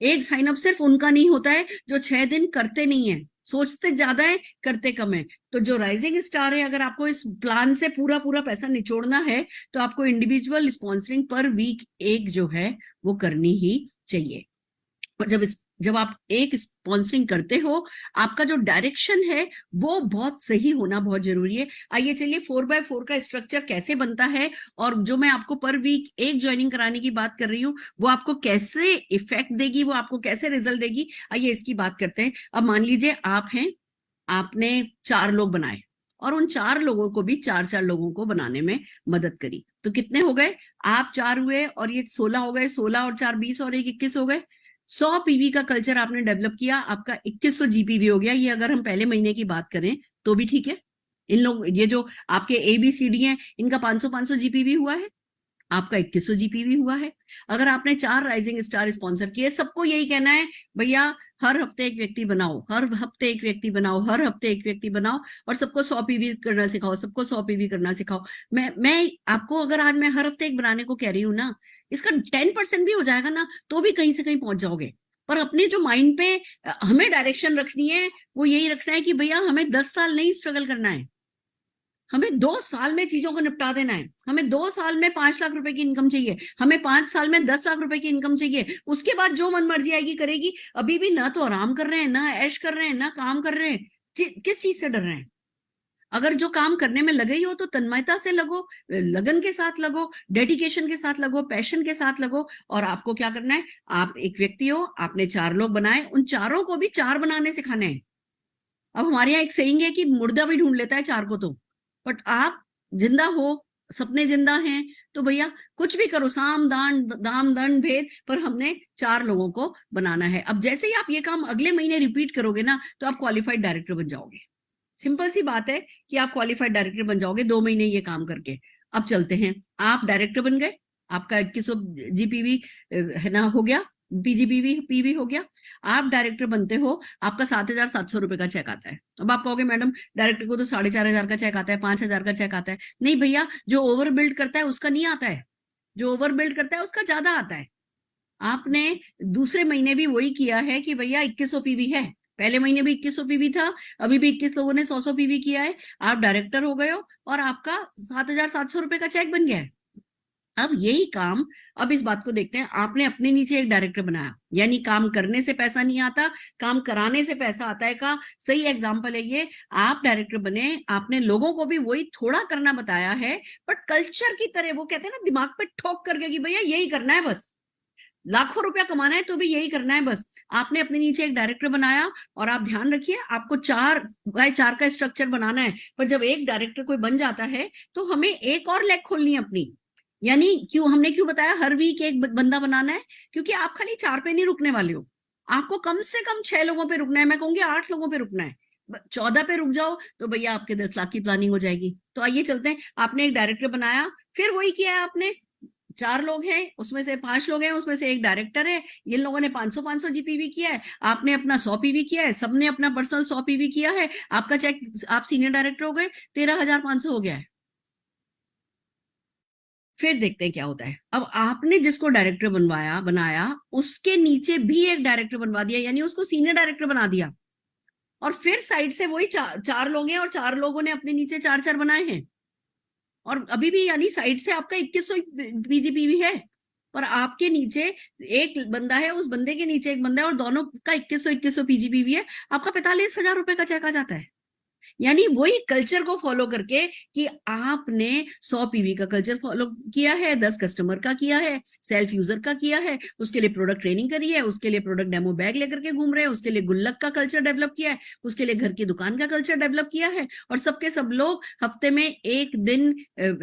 एक साइन अप सिर्फ उनका नहीं होता है जो 6 दिन करते नहीं है, सोचते ज्यादा है करते कम है। तो जो राइजिंग स्टार है, अगर आपको इस प्लान से पूरा पूरा पैसा निचोड़ना है तो आपको इंडिविजुअल स्पॉन्सरिंग पर वीक एक जो है वो करनी ही चाहिए। और जब आप एक स्पॉन्सरिंग करते हो, आपका जो डायरेक्शन है वो बहुत सही होना बहुत जरूरी है। आइए चलिए 4x4 का स्ट्रक्चर कैसे बनता है, और जो मैं आपको पर वीक एक ज्वाइनिंग कराने की बात कर रही हूँ वो आपको कैसे इफेक्ट देगी, वो आपको कैसे रिजल्ट देगी, आइए इसकी बात करते हैं। अब मान लीजिए आप हैं, आपने 4 लोग बनाए और उन 4 लोगों को भी 4-4 लोगों को बनाने में मदद करी, तो कितने हो गए? आप 4 हुए और ये 16 हो गए, 16 और 4 20 और 1 21 हो गए। 100 पीवी का कल्चर आपने डेवलप किया, आपका 2100 जीपीवी हो गया। ये अगर हम पहले महीने की बात करें तो भी ठीक है। इन लोग, ये जो आपके ABCD हैं, इनका 500 जीपीवी हुआ है, आपका 2100 जीपीवी हुआ है। अगर आपने 4 राइजिंग स्टार स्पॉन्सर किए, सबको यही कहना है भैया हर हफ्ते एक व्यक्ति बनाओ, हर हफ्ते एक व्यक्ति बनाओ, हर हफ्ते एक व्यक्ति बनाओ, और सबको 100 पीवी करना सिखाओ, सबको 100 पीवी करना सिखाओ। मैं आपको, अगर आज मैं हर हफ्ते एक बनाने को कह रही हूँ ना, इसका 10% भी हो जाएगा ना तो भी कहीं से कहीं पहुंच जाओगे। पर अपने जो माइंड पे हमें डायरेक्शन रखनी है, वो यही रखना है कि भैया हमें 10 साल नहीं स्ट्रगल करना है, हमें 2 साल में चीजों को निपटा देना है। हमें 2 साल में 5 लाख रुपए की इनकम चाहिए, हमें 5 साल में 10 लाख रुपए की इनकम चाहिए। उसके बाद जो मन मर्जी आएगी करेगी। अभी भी ना तो आराम कर रहे हैं, ना ऐश कर रहे हैं, ना काम कर रहे हैं, किस चीज से डर रहे हैं? अगर जो काम करने में लगे ही हो तो तन्मयता से लगो, लगन के साथ लगो, डेडिकेशन के साथ लगो, पैशन के साथ लगो। और आपको क्या करना है, आप एक व्यक्ति हो, आपने 4 लोग बनाए, उन चारों को भी 4 बनाने सिखाने हैं। अब हमारे यहाँ एक सेइंग है कि मुर्दा भी ढूंढ लेता है 4 को, तो बट आप जिंदा हो, सपने जिंदा हैं, तो भैया कुछ भी करो, साम दाम दंड भेद, पर हमने 4 लोगों को बनाना है। अब जैसे ही आप ये काम अगले महीने रिपीट करोगे ना, तो आप क्वालिफाइड डायरेक्टर बन जाओगे। सिंपल सी बात है कि आप क्वालिफाइड डायरेक्टर बन जाओगे 2 महीने ये काम करके। अब चलते हैं, आप डायरेक्टर बन गए, आपका 2100 जीपीवी है ना हो गया, पीवी हो गया, आप डायरेक्टर बनते हो, आपका 7,700 रुपए का चेक आता है। अब आप कहोगे मैडम डायरेक्टर को तो 4,500 का चेक आता है, 5,000 का चेक आता है। नहीं भैया, जो ओवर बिल्ड करता है उसका नहीं आता है, जो ओवर बिल्ड करता है उसका ज्यादा आता है। आपने दूसरे महीने भी वही किया है कि भैया 2100 पीवी है, पहले महीने भी 2100 पीवी था, अभी भी 21 लोगों ने 100 पीवी किया है, आप डायरेक्टर हो गए हो और आपका 7,700 रुपए का चेक बन गया है। अब यही काम, अब इस बात को देखते हैं, आपने अपने नीचे एक डायरेक्टर बनाया, यानी काम करने से पैसा नहीं आता, काम कराने से पैसा आता है का सही एग्जांपल है ये। आप डायरेक्टर बने, आपने लोगों को भी वही थोड़ा करना बताया है, बट कल्चर की तरह, वो कहते हैं ना दिमाग पे ठोक करके कि भैया यही करना है, बस लाखों रुपया कमाना है तो भी यही करना है बस। आपने अपने नीचे एक डायरेक्टर बनाया, और आप ध्यान रखिए आपको 4x4 का स्ट्रक्चर बनाना है, पर जब एक डायरेक्टर कोई बन जाता है तो हमें एक और लेग खोलनी है अपनी। यानी हमने क्यों बताया हर वीक एक बंदा बनाना है? क्योंकि आप खाली 4 पे नहीं रुकने वाले हो, आपको कम से कम 6 लोगों पे रुकना है, मैं कहूंगी 8 लोगों पे रुकना है। 14 पे रुक जाओ तो भैया आपके 10 लाख की प्लानिंग हो जाएगी। तो आइए चलते हैं, आपने एक डायरेक्टर बनाया, फिर वही किया है आपने, 4 लोग हैं, उसमें से 5 लोग हैं, उसमें से एक डायरेक्टर है, ये लोगों ने 500 जीपीवी किया है, आपने अपना 100 पीवी किया है, सबने अपना पर्सनल 100 पीवी किया है, आपका चेक, आप सीनियर डायरेक्टर हो गए, 13,500 हो गया है। फिर देखते हैं क्या होता है। अब आपने जिसको डायरेक्टर बनाया उसके नीचे भी एक डायरेक्टर बनवा दिया, यानी उसको सीनियर डायरेक्टर बना दिया, और फिर साइड से वही 4 लोग हैं, और 4 लोगों ने अपने नीचे 4-4 बनाए हैं, और अभी भी यानी साइड से आपका 2100 पीजीपीवी है, पर आपके नीचे एक बंदा है, उस बंदे के नीचे एक बंदा है, और दोनों का 2100 पीजीपीवी है, आपका 45,000 रुपए का चेक आ जाता है। यानी वही कल्चर को फॉलो करके कि आपने 100 पीवी का कल्चर फॉलो किया है, 10 कस्टमर का किया है, सेल्फ यूजर का किया है, उसके लिए प्रोडक्ट ट्रेनिंग करी है, उसके लिए प्रोडक्ट डेमो बैग लेकर के घूम रहे हैं, उसके लिए गुल्लक का कल्चर डेवलप किया है, उसके लिए घर की दुकान का कल्चर डेवलप किया है, और सबके सब लोग हफ्ते में एक दिन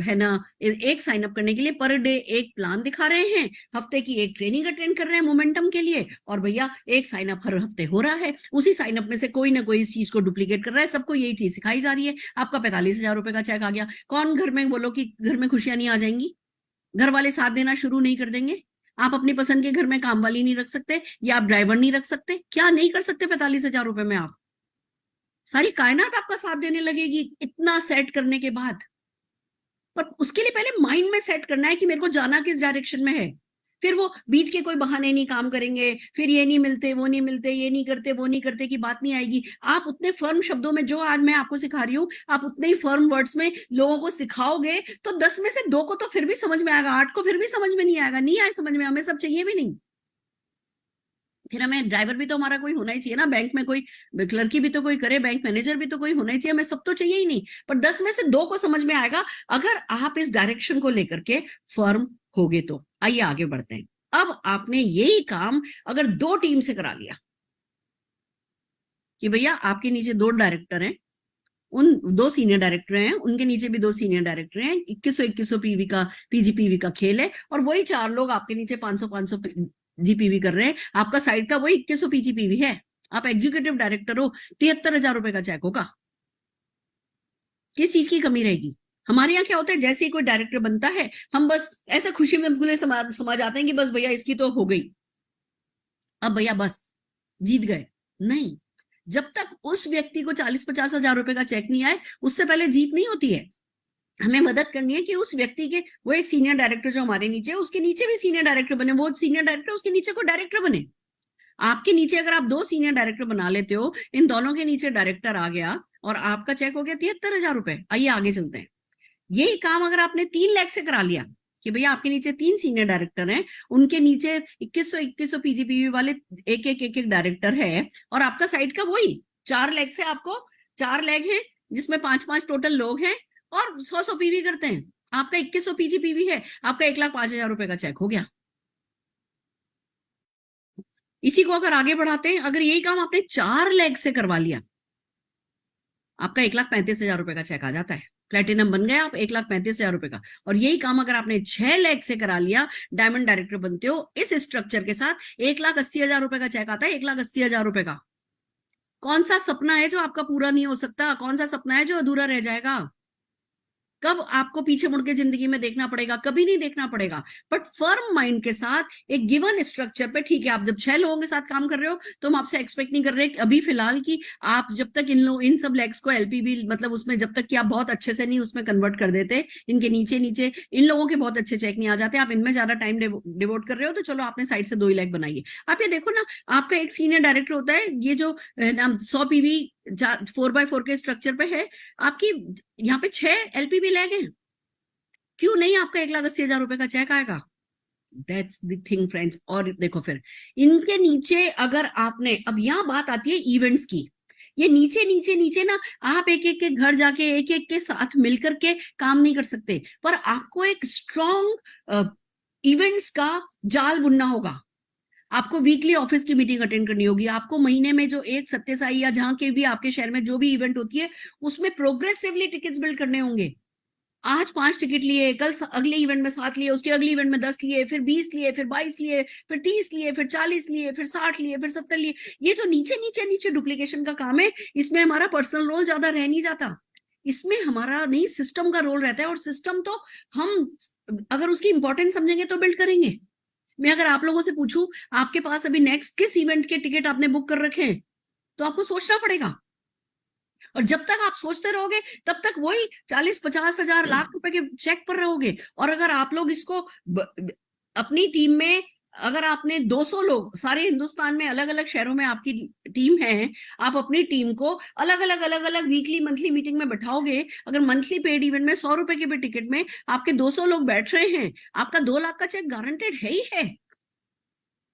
है ना, एक साइन अप करने के लिए पर डे एक प्लान दिखा रहे हैं, हफ्ते की एक ट्रेनिंग अटेंड कर रहे हैं मोमेंटम के लिए, और भैया एक साइन अप हर हफ्ते हो रहा है, उसी साइन अप में से कोई ना कोई इस चीज को डुप्लीकेट कर रहा है, सबको यही चीज सिखाई जा रही है। आपका 45,000 रुपए का चेक आ गया। कौन घर में बोलो कि घर में खुशियां नहीं आ जाएंगी? घर वाले साथ देना शुरू नहीं कर देंगे? आप अपनी पसंद के घर में काम वाली नहीं रख सकते, या आप ड्राइवर नहीं रख सकते? क्या नहीं कर सकते 45,000 रुपए में? आप सारी कायनात आपका साथ देने लगेगी इतना सेट करने के बाद। पर उसके लिए पहले माइंड में सेट करना है कि मेरे को जाना किस डायरेक्शन में है। फिर वो बीच के कोई बहाने नहीं काम करेंगे, फिर ये नहीं मिलते, वो नहीं मिलते, ये नहीं करते, वो नहीं करते की बात नहीं आएगी। आप उतने फर्म शब्दों में, जो आज मैं आपको सिखा रही हूँ, आप उतने ही फर्म वर्ड्स में लोगों को सिखाओगे तो 10 में से 2 को तो फिर भी समझ में आएगा, 8 को फिर भी समझ में नहीं आएगा, नहीं आए समझ में, हमें सब चाहिए भी नहीं। फिर हमें ड्राइवर भी तो हमारा कोई होना ही चाहिए ना, बैंक में कोई क्लर्की भी तो कोई करे, बैंक मैनेजर भी तो कोई होना ही चाहिए, हमें सब तो चाहिए ही नहीं, पर 10 में से 2 को समझ में आएगा अगर आप इस डायरेक्शन को लेकर के फर्म होगे तो। आइए आगे बढ़ते हैं। अब आपने यही काम अगर 2 टीम से करा लिया कि भैया आपके नीचे 2 डायरेक्टर हैं, उन 2 सीनियर डायरेक्टर हैं, उनके नीचे भी 2 सीनियर डायरेक्टर हैं, 2100 पीवी का पीजीपीवी का खेल है, और वही 4 लोग आपके नीचे 500 जीपीवी कर रहे हैं, आपका साइड का वही 2100 पीजीपीवी है, आप एग्जीक्यूटिव डायरेक्टर हो, 73,000 रुपए का चेक होगा। किस चीज की कमी रहेगी? हमारे यहाँ क्या होता है, जैसे ही कोई डायरेक्टर बनता है हम बस ऐसा खुशी में खुले समा जाते हैं कि बस भैया इसकी तो हो गई, अब भैया बस जीत गए। नहीं, जब तक उस व्यक्ति को 40-50 हजार रुपए का चेक नहीं आए उससे पहले जीत नहीं होती है। हमें मदद करनी है कि उस व्यक्ति के, वो एक सीनियर डायरेक्टर जो हमारे नीचे है उसके नीचे भी सीनियर डायरेक्टर बने, वो सीनियर डायरेक्टर उसके नीचे को डायरेक्टर बने। आपके नीचे अगर आप 2 सीनियर डायरेक्टर बना लेते हो, इन दोनों के नीचे डायरेक्टर आ गया और आपका चेक हो गया 73,000 रुपए। आइए आगे चलते हैं। यही काम अगर आपने 3 लाख से करा लिया कि भैया आपके नीचे 3 सीनियर डायरेक्टर हैं, उनके नीचे 2100 पीजीपीवी वाले एक डायरेक्टर है, और आपका साइड का वही 4 लाख से आपको 4 लाख है जिसमें 5 टोटल लोग हैं और 100 पीवी करते हैं, आपका 2100 पीजीपीवी है, आपका 1,05,000 रुपए का चेक हो गया। इसी को अगर आगे बढ़ाते हैं, अगर यही काम आपने 4 लाख से करवा लिया, आपका 1,35,000 रुपए का चेक आ जाता है, प्लेटिनम बन गया आप 1,35,000 रुपए का। और यही काम अगर आपने 6 लाख से करा लिया, डायमंड डायरेक्टर बनते हो, इस स्ट्रक्चर के साथ 1,80,000 रुपए का चेक आता है, 1,80,000 रुपए का। कौन सा सपना है जो आपका पूरा नहीं हो सकता? कौन सा सपना है जो अधूरा रह जाएगा? कब आपको पीछे मुड़ के जिंदगी में देखना पड़ेगा? कभी नहीं देखना पड़ेगा। बट फर्म माइंड के साथ एक गिवन स्ट्रक्चर पे, ठीक है आप जब 6 लोगों के साथ काम कर रहे हो तो हम आपसे एक्सपेक्ट नहीं कर रहे अभी फिलहाल कि आप जब तक इन सब लेग्स को एलपीबी, मतलब उसमें जब तक कि आप बहुत अच्छे से नहीं उसमें कन्वर्ट कर देते, इनके नीचे नीचे इन लोगों के बहुत अच्छे चेक नहीं आ जाते, आप इनमें ज्यादा टाइम डिवोट कर रहे हो, तो चलो आपने साइड से 2 लाख बनाइए। आप ये देखो ना, आपका एक सीनियर डायरेक्टर होता है, ये जो 100 पीवी 4x4 के स्ट्रक्चर पे है, आपकी यहाँ पे 6 एलपीबी लैग हैं, क्यों नहीं आपका 1,80,000 रुपए का चेक आएगा? That's the thing friends. और देखो फिर इनके नीचे अगर आपने, अब यहाँ बात आती है इवेंट्स की, ये नीचे नीचे नीचे ना आप एक एक के घर जाके एक एक के साथ मिलकर के काम नहीं कर सकते, पर आपको एक स्ट्रॉन्ग इवेंट्स का जाल बुनना होगा। आपको वीकली ऑफिस की मीटिंग अटेंड करनी होगी, आपको महीने में जो एक सत्यसाई या जहां के भी आपके शहर में जो भी इवेंट होती है उसमें प्रोग्रेसिवली टिकट्स बिल्ड करने होंगे। आज 5 टिकट लिए, कल अगले इवेंट में 7 लिए, उसके अगले इवेंट में 10 लिए, फिर 20 लिए, फिर 22 लिए, फिर 30 लिए, फिर 40 लिए, फिर 60 लिए, फिर 70 लिए। ये जो नीचे नीचे नीचे डुप्लीकेशन का काम है, इसमें हमारा पर्सनल रोल ज्यादा रह नहीं जाता, इसमें हमारा नहीं सिस्टम का रोल रहता है। और सिस्टम तो हम अगर उसकी इंपॉर्टेंस समझेंगे तो बिल्ड करेंगे। मैं अगर आप लोगों से पूछूं आपके पास अभी नेक्स्ट किस इवेंट के टिकट आपने बुक कर रखे हैं, तो आपको सोचना पड़ेगा। और जब तक आप सोचते रहोगे तब तक वही 40-50 हजार लाख रुपए के चेक पर रहोगे। और अगर आप लोग इसको अपनी टीम में, अगर आपने 200 लोग सारे हिंदुस्तान में अलग अलग शहरों में आपकी टीम है, आप अपनी टीम को अलग अलग वीकली मंथली मीटिंग में बैठाओगे, अगर मंथली पेड इवेंट में 100 रुपए के भी टिकट में आपके 200 लोग बैठ रहे हैं, आपका 2 लाख का चेक गारंटेड है ही है।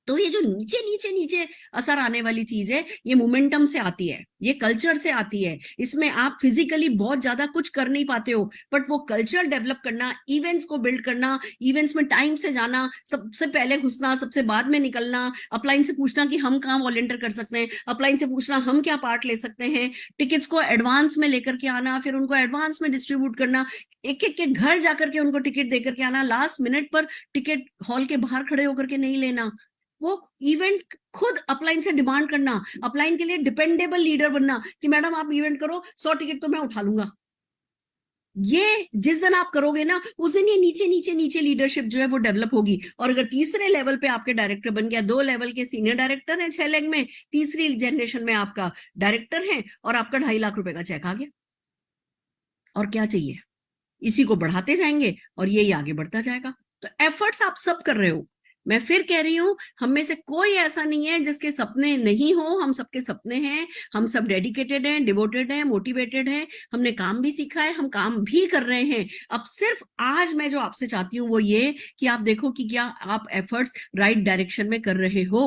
तो ये जो नीचे नीचे नीचे असर आने वाली चीज है, ये मोमेंटम से आती है, ये कल्चर से आती है। इसमें आप फिजिकली बहुत ज्यादा कुछ कर नहीं पाते हो, बट वो कल्चर डेवलप करना, इवेंट्स को बिल्ड करना, इवेंट्स में टाइम से जाना, सबसे पहले घुसना, सबसे बाद में निकलना, अपलाइन से पूछना कि हम कहाँ वॉलंटियर कर सकते हैं, अपलाइन से पूछना हम क्या पार्ट ले सकते हैं, टिकट्स को एडवांस में लेकर के आना, फिर उनको एडवांस में डिस्ट्रीब्यूट करना, एक एक के घर जाकर के उनको टिकट देकर के आना, लास्ट मिनट पर टिकट हॉल के बाहर खड़े होकर के नहीं लेना, वो इवेंट खुद अपलाइन से डिमांड करना, अपलाइन के लिए डिपेंडेबल लीडर बनना कि मैडम आप इवेंट करो, 100 टिकट तो मैं उठा लूंगा। ये जिस दिन आप करोगे ना, उस दिन ये नीचे नीचे नीचे लीडरशिप जो है वो डेवलप होगी। और अगर तीसरे लेवल पे आपके डायरेक्टर बन गया, 2 लेवल के सीनियर डायरेक्टर हैं 6 लाख में, तीसरी जनरेशन में आपका डायरेक्टर है और आपका 2.5 लाख रुपए का चेक आ गया, और क्या चाहिए? इसी को बढ़ाते जाएंगे और यही आगे बढ़ता जाएगा। तो एफर्ट्स आप सब कर रहे हो। मैं फिर कह रही हूं, हम में से कोई ऐसा नहीं है जिसके सपने नहीं हो, हम सबके सपने हैं, हम सब डेडिकेटेड हैं, डिवोटेड हैं, मोटिवेटेड हैं, हमने काम भी सीखा है, हम काम भी कर रहे हैं। अब सिर्फ आज मैं जो आपसे चाहती हूँ वो ये कि आप देखो कि क्या आप एफर्ट्स राइट डायरेक्शन में कर रहे हो।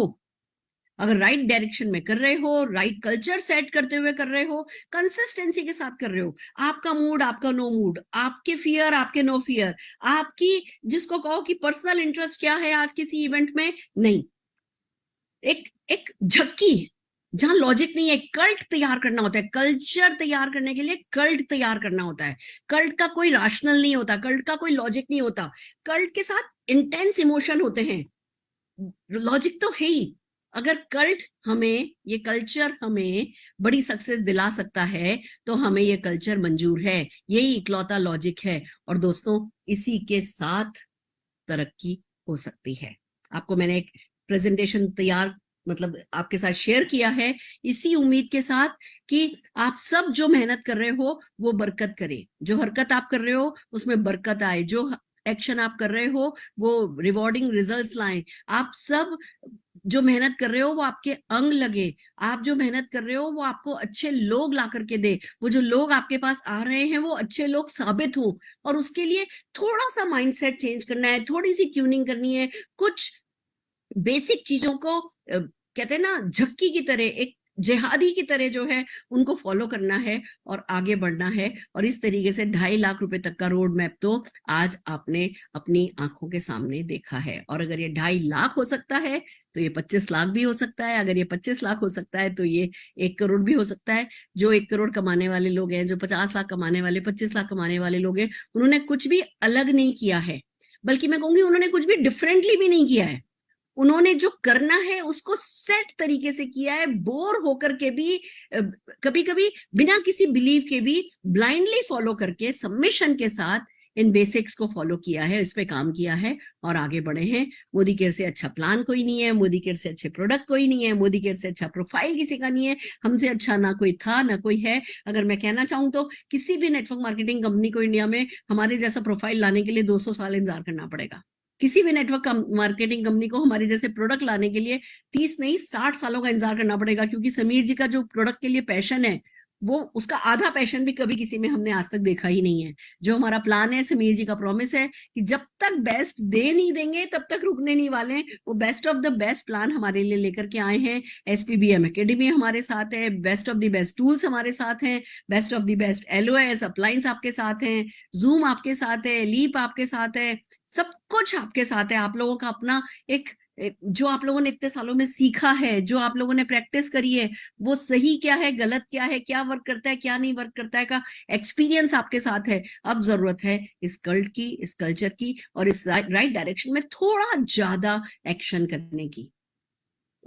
अगर राइट डायरेक्शन में कर रहे हो, राइट कल्चर सेट करते हुए कर रहे हो, कंसिस्टेंसी के साथ कर रहे हो, आपका मूड आपका नो मूड, आपके फियर आपके नो फियर, आपकी जिसको कहो कि पर्सनल इंटरेस्ट क्या है आज किसी इवेंट में, नहीं, एक एक झक्की जहां लॉजिक नहीं है, कल्ट तैयार करना होता है। कल्चर तैयार करने के लिए कल्ट तैयार करना होता है। कल्ट का कोई राशनल नहीं होता, कल्ट का कोई लॉजिक नहीं होता, कल्ट के साथ इंटेंस इमोशन होते हैं, लॉजिक तो है ही। अगर कल्ट हमें, ये कल्चर हमें बड़ी सक्सेस दिला सकता है तो हमें ये कल्चर मंजूर है, यही इकलौता लॉजिक है। और दोस्तों इसी के साथ तरक्की हो सकती है। आपको मैंने एक प्रेजेंटेशन तैयार मतलब आपके साथ शेयर किया है इसी उम्मीद के साथ कि आप सब जो मेहनत कर रहे हो वो बरकत करे, जो हरकत आप कर रहे हो उसमें बरकत आए, जो एक्शन आप कर रहे हो वो रिवॉर्डिंग रिजल्ट्स लाएं। आप सब जो मेहनत कर रहे हो वो आपके अंग लगे, आप जो मेहनत कर रहे हो वो आपको अच्छे लोग ला करके दे, वो जो लोग आपके पास आ रहे हैं वो अच्छे लोग साबित हो। और उसके लिए थोड़ा सा माइंडसेट चेंज करना है, थोड़ी सी ट्यूनिंग करनी है, कुछ बेसिक चीजों को कहते हैं ना झक्की की तरह, एक जिहादी की तरह जो है उनको फॉलो करना है और आगे बढ़ना है। और इस तरीके से 2.5 लाख रुपए तक का रोड मैप तो आज आपने अपनी आंखों के सामने देखा है। और अगर ये 2.5 लाख हो सकता है तो ये 25 लाख भी हो सकता है, अगर ये 25 लाख हो सकता है तो ये 1 करोड़ भी हो सकता है। जो 1 करोड़ कमाने वाले लोग हैं, जो 50 लाख कमाने वाले, 25 लाख कमाने वाले लोग हैं, उन्होंने कुछ भी अलग नहीं किया है, बल्कि मैं कहूंगी उन्होंने कुछ भी डिफरेंटली भी नहीं किया है। उन्होंने जो करना है उसको सेट तरीके से किया है, बोर होकर के भी, कभी कभी बिना किसी बिलीव के भी ब्लाइंडली फॉलो करके सबमिशन के साथ इन बेसिक्स को फॉलो किया है, इस पे काम किया है और आगे बढ़े हैं। मोदी केयर से अच्छा प्लान कोई नहीं है, मोदी केयर से अच्छे प्रोडक्ट कोई नहीं है, मोदी केयर से अच्छा प्रोफाइल किसी का नहीं है, हमसे अच्छा ना कोई था ना कोई है। अगर मैं कहना चाहूँ तो किसी भी नेटवर्क मार्केटिंग कंपनी को इंडिया में हमारे जैसा प्रोफाइल लाने के लिए 200 साल इंतजार करना पड़ेगा। किसी भी नेटवर्क मार्केटिंग कंपनी को हमारे जैसे प्रोडक्ट लाने के लिए 30 नहीं 60 सालों का इंतजार करना पड़ेगा, क्योंकि समीर जी का जो प्रोडक्ट के लिए पैशन है वो उसका आधा पैशन भी कभी किसी में हमने आज तक देखा ही नहीं है। जो हमारा प्लान है, समीर जी का प्रॉमिस है कि जब तक बेस्ट दे नहीं देंगे तब तक रुकने नहीं वाले। वो best of the best plan हमारे लिए लेकर के आए हैं। SPBM एकेडमी हमारे साथ है, best of the best tools हमारे साथ हैं, best of the best LOS appliance आपके साथ हैं, जूम आपके साथ है, लीप आपके साथ है, सब कुछ आपके साथ है। आप लोगों का अपना एक जो आप लोगों ने इतने सालों में सीखा है, जो आप लोगों ने प्रैक्टिस करी है, वो सही क्या है, गलत क्या है, क्या वर्क करता है, क्या नहीं वर्क करता है का एक्सपीरियंस आपके साथ है। अब जरूरत है इस कल्ट की, इस कल्चर की और इस राइट डायरेक्शन में थोड़ा ज्यादा एक्शन करने की।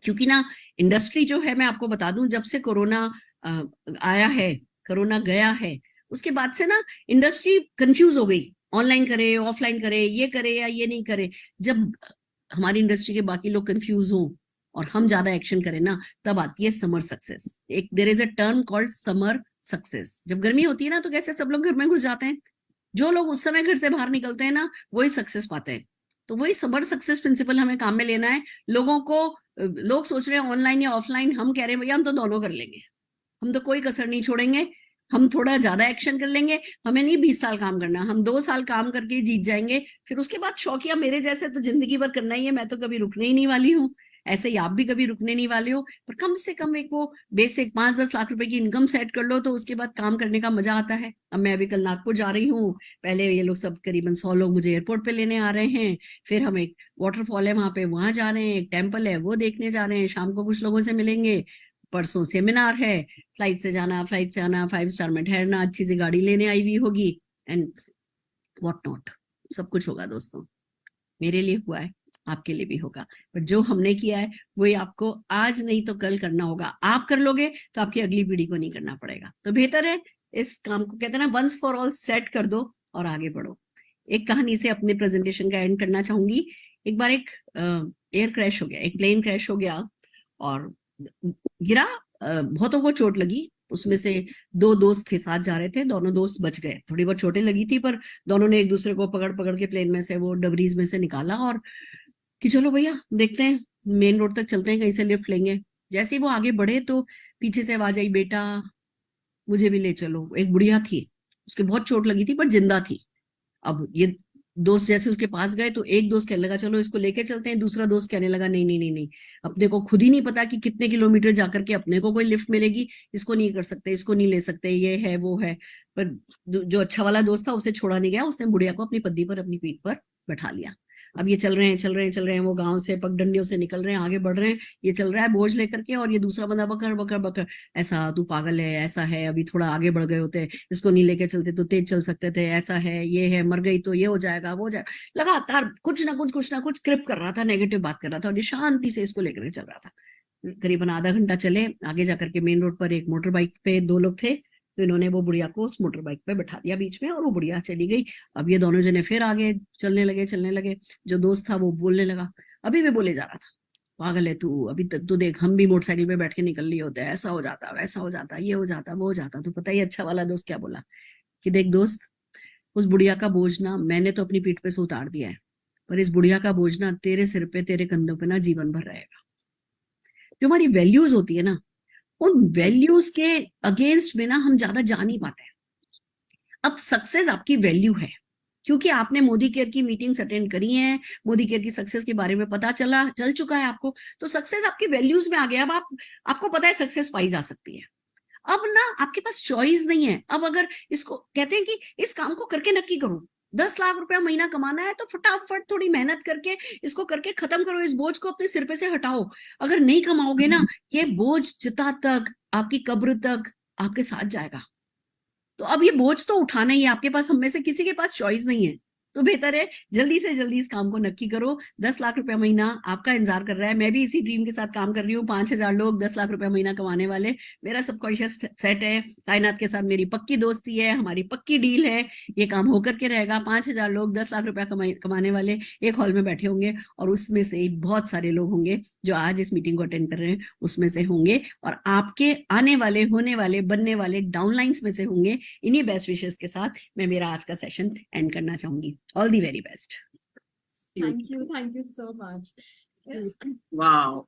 क्योंकि ना इंडस्ट्री जो है, मैं आपको बता दूं, जब से कोरोना आया है, कोरोना गया है, उसके बाद से ना इंडस्ट्री कंफ्यूज हो गई, ऑनलाइन करे ऑफलाइन करे, ये करे या ये नहीं करे। जब हमारी इंडस्ट्री के बाकी लोग कंफ्यूज हों और हम ज्यादा एक्शन करें ना, तब आती है समर सक्सेस। एक there is a term called summer success. जब गर्मी होती है ना तो कैसे सब लोग घर में घुस जाते हैं, जो लोग उस समय घर से बाहर निकलते हैं ना वही सक्सेस पाते हैं। तो वही समर सक्सेस प्रिंसिपल हमें काम में लेना है। लोगों को, लोग सोच रहे हैं ऑनलाइन या ऑफलाइन, हम कह रहे हैं भैया हम तो दोनों कर लेंगे, हम तो कोई कसर नहीं छोड़ेंगे, हम थोड़ा ज्यादा एक्शन कर लेंगे। हमें नहीं 20 साल काम करना, हम 2 साल काम करके ही जीत जाएंगे। फिर उसके बाद शौकिया मेरे जैसे तो जिंदगी भर करना ही है, मैं तो कभी रुकने ही नहीं वाली हूँ, ऐसे ही आप भी कभी रुकने नहीं वाले हो। पर कम से कम एक वो बेसिक 5-10 लाख रुपए की इनकम सेट कर लो तो उसके बाद काम करने का मजा आता है। अब मैं अभी कल नागपुर जा रही हूँ, पहले ये लोग सब करीबन 100 लोग मुझे एयरपोर्ट पे लेने आ रहे हैं, फिर हम एक वाटरफॉल है वहां पे, वहां जा रहे हैं, एक टेम्पल है वो देखने जा रहे हैं, शाम को कुछ लोगों से मिलेंगे, परसों सेमिनार है, फ्लाइट से जाना फ्लाइट से आना, 5 स्टार में ठहरना, अच्छी सी गाड़ी लेने आई हुई होगी एंड व्हाट नॉट, सब कुछ होगा दोस्तों। मेरे लिए हुआ है, आपके लिए भी होगा। पर जो हमने किया है वही आपको आज नहीं तो कल करना होगा। आप कर लोगे तो आपकी अगली पीढ़ी को नहीं करना पड़ेगा। तो बेहतर है इस काम को, कहते हैं ना, वंस फॉर ऑल सेट कर दो और आगे बढ़ो। एक कहानी से अपने प्रेजेंटेशन का एंड करना चाहूंगी। एक बार एक एयर क्रैश हो गया, एक प्लेन क्रैश हो गया और गिरा, बहुतों को चोट लगी। उसमें से 2 दोस्त थे, साथ जा रहे थे, दोनों दोस्त बच गए। थोड़ी बहुत चोटें लगी थी पर दोनों ने एक दूसरे को पकड़ पकड़ के प्लेन में से, वो डबरीज में से निकाला और कि चलो भैया देखते हैं, मेन रोड तक चलते हैं, कहीं से लिफ्ट लेंगे। जैसे ही वो आगे बढ़े तो पीछे से आवाज आई, बेटा मुझे भी ले चलो। एक बुढ़िया थी, उसके बहुत चोट लगी थी पर जिंदा थी। अब ये दोस्त जैसे उसके पास गए तो एक दोस्त कहने लगा चलो इसको लेके चलते हैं, दूसरा दोस्त कहने लगा नहीं नहीं नहीं नहीं, अपने को खुद ही नहीं पता कि कितने किलोमीटर जाकर के अपने को कोई लिफ्ट मिलेगी, इसको नहीं कर सकते, इसको नहीं ले सकते, ये है वो है। पर जो अच्छा वाला दोस्त था उसे छोड़ा नहीं गया, उसने बुढ़िया को अपनी पद्दी पर, अपनी पीठ पर बैठा लिया। अब ये चल रहे हैं चल रहे हैं चल रहे हैं, वो गांव से पगडंडियों से निकल रहे हैं, आगे बढ़ रहे हैं, ये चल रहा है बोझ लेकर के, और ये दूसरा बंदा बकर बकर बकर, ऐसा तू पागल है, ऐसा है, अभी थोड़ा आगे बढ़ गए होते, इसको नहीं लेके चलते तो तेज चल सकते थे, ऐसा है, ये है, मर गई तो ये हो जाएगा वो हो जाएगा, लगातार कुछ ना कुछ क्रिप कर रहा था, नेगेटिव बात कर रहा था, और ये शांति से इसको लेकर चल रहा था। करीबन आधा घंटा चले, आगे जाकर के मेन रोड पर एक मोटर बाइक पे दो लोग थे, तो इन्होंने वो बुढ़िया को उस मोटर बाइक पे बैठा दिया बीच में, और वो बुढ़िया चली गई। अब ये दोनों जने फिर आगे चलने लगे। जो दोस्त था वो बोलने लगा, अभी भी बोले जा रहा था, पागल है तू, अभी तक तो देख हम भी मोटरसाइकिल पे बैठ के निकल लिए होते, ऐसा हो जाता वैसा हो जाता, ये हो जाता वो हो जाता। तो पता ही अच्छा वाला दोस्त क्या बोला कि देख दोस्त, उस बुढ़िया का बोझ ना मैंने तो अपनी पीठ पे से उतार दिया है, पर इस बुढ़िया का बोझ ना तेरे सिर पे, तेरे कंधों पे ना जीवन भर रहेगा। जो हमारी वैल्यूज होती है ना, उन वैल्यूज के अगेंस्ट में ना हम ज्यादा जा नहीं पाते। अब सक्सेस आपकी वैल्यू है, क्योंकि आपने मोदी केयर की मीटिंग्स अटेंड करी हैं, मोदी केयर की सक्सेस के बारे में पता चल चुका है आपको, तो सक्सेस आपकी वैल्यूज में आ गया। अब आपको पता है सक्सेस पाई जा सकती है। अब ना आपके पास चॉइस नहीं है। अब अगर इसको कहते हैं कि इस काम को करके नक्की करो, 10 लाख रुपया महीना कमाना है तो फटाफट थोड़ी मेहनत करके इसको करके खत्म करो, इस बोझ को अपने सिर पे से हटाओ। अगर नहीं कमाओगे ना, ये बोझ चिता तक, आपकी कब्र तक आपके साथ जाएगा। तो अब ये बोझ तो उठाना ही है आपके पास, हम में से किसी के पास चॉइस नहीं है। तो बेहतर है जल्दी से जल्दी इस काम को नक्की करो। 10 लाख रुपया महीना आपका इंतजार कर रहा है। मैं भी इसी ड्रीम के साथ काम कर रही हूँ। 5,000 लोग 10 लाख रुपया महीना कमाने वाले, मेरा सबकॉन्शियस सेट है। कायनात के साथ मेरी पक्की दोस्ती है, हमारी पक्की डील है, ये काम होकर के रहेगा। 5,000 लोग 10 लाख रुपया कमाने वाले एक हॉल में बैठे होंगे, और उसमें से बहुत सारे लोग होंगे जो आज इस मीटिंग को अटेंड कर रहे हैं, उसमें से होंगे, और आपके आने वाले, होने वाले, बनने वाले डाउनलाइंस में से होंगे। इन्हीं बेस्ट विशेस के साथ मैं मेरा आज का सेशन एंड करना चाहूंगी। All the very best. Thank you so much. Wow,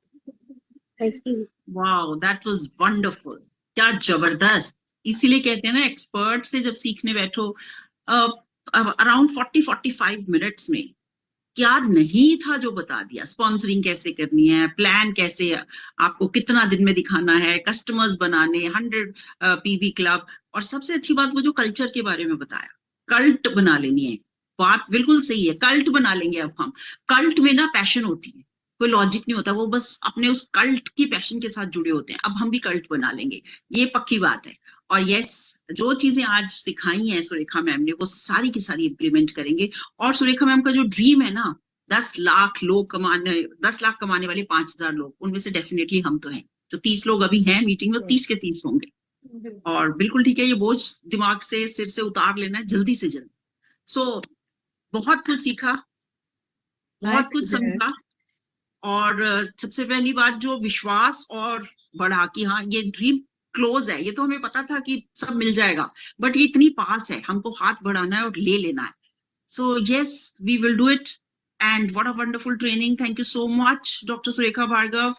Thank you. wow, that was wonderful. क्या जबरदस्त। इसीलिए कहते हैं ना, एक्सपर्ट से जब सीखने बैठो, अराउंड 40-45 मिनट्स में क्या नहीं था जो बता दिया। स्पॉन्सरिंग कैसे करनी है, प्लान कैसे, आपको कितना दिन में दिखाना है, कस्टमर्स बनाने, 100 पीवी क्लब, और सबसे अच्छी बात वो जो कल्चर के बारे में बताया, कल्ट बना लेनी है। बात बिल्कुल सही है, कल्ट बना लेंगे। अब हम कल्ट में ना पैशन होती है, कोई लॉजिक नहीं होता, वो बस अपने उस कल्ट की पैशन के साथ जुड़े होते हैं। अब हम भी कल्ट बना लेंगे, ये पक्की बात है। और यस, जो चीजें आज सिखाई हैं सुरेखा मैम ने, वो सारी की सारी इम्प्लीमेंट करेंगे। और सुरेखा मैम का जो ड्रीम है ना, 10 लाख कमाने वाले 5,000 लोग, उनमें से डेफिनेटली हम तो हैं। जो 30 लोग अभी हैं मीटिंग में, 30 के 30 होंगे। और बिल्कुल ठीक है, ये बोझ दिमाग से, सिर से उतार लेना है जल्दी से जल्दी। सो बहुत कुछ सीखा, बहुत कुछ समझा। और सबसे पहली बात, जो विश्वास और बढ़ा कि हाँ ये ड्रीम क्लोज है, ये तो हमें पता था कि सब मिल जाएगा, बट ये इतनी पास है, हमको हाथ बढ़ाना है और ले लेना है। So yes, we will do it. And what a wonderful training. Thank you so much doctor Surekha Bhargav,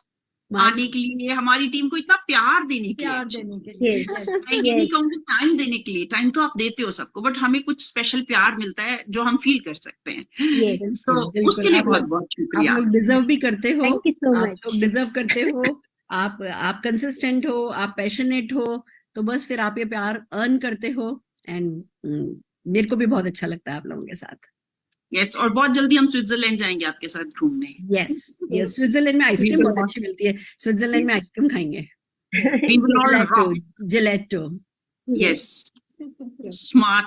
आने के लिए, हमारी टीम को इतना प्यार देने के लिए। Yes. मैं ये नहीं कहूंगी टाइम देने के लिए, टाइम तो आप देते हो सबको, बट हमें कुछ स्पेशल प्यार मिलता है जो हम फील कर सकते हैं। Yes. तो उसके लिए बहुत बहुत शुक्रिया। आप लोग डिजर्व भी करते हो, Thank you so आप much. लोग डिजर्व करते हो। आप कंसिस्टेंट हो, आप पैशनेट हो, तो बस फिर आप ये प्यार अर्न करते हो। एंड मेरे को भी बहुत अच्छा लगता है आप लोगों के साथ। यस, और बहुत जल्दी हम स्विट्जरलैंड जाएंगे आपके साथ घूमने। यस, स्विट्जरलैंड में आइसक्रीम बहुत अच्छी मिलती है, स्विट्जरलैंड में आइसक्रीम खाएंगे। We will all rock. Gelato. Yes, smart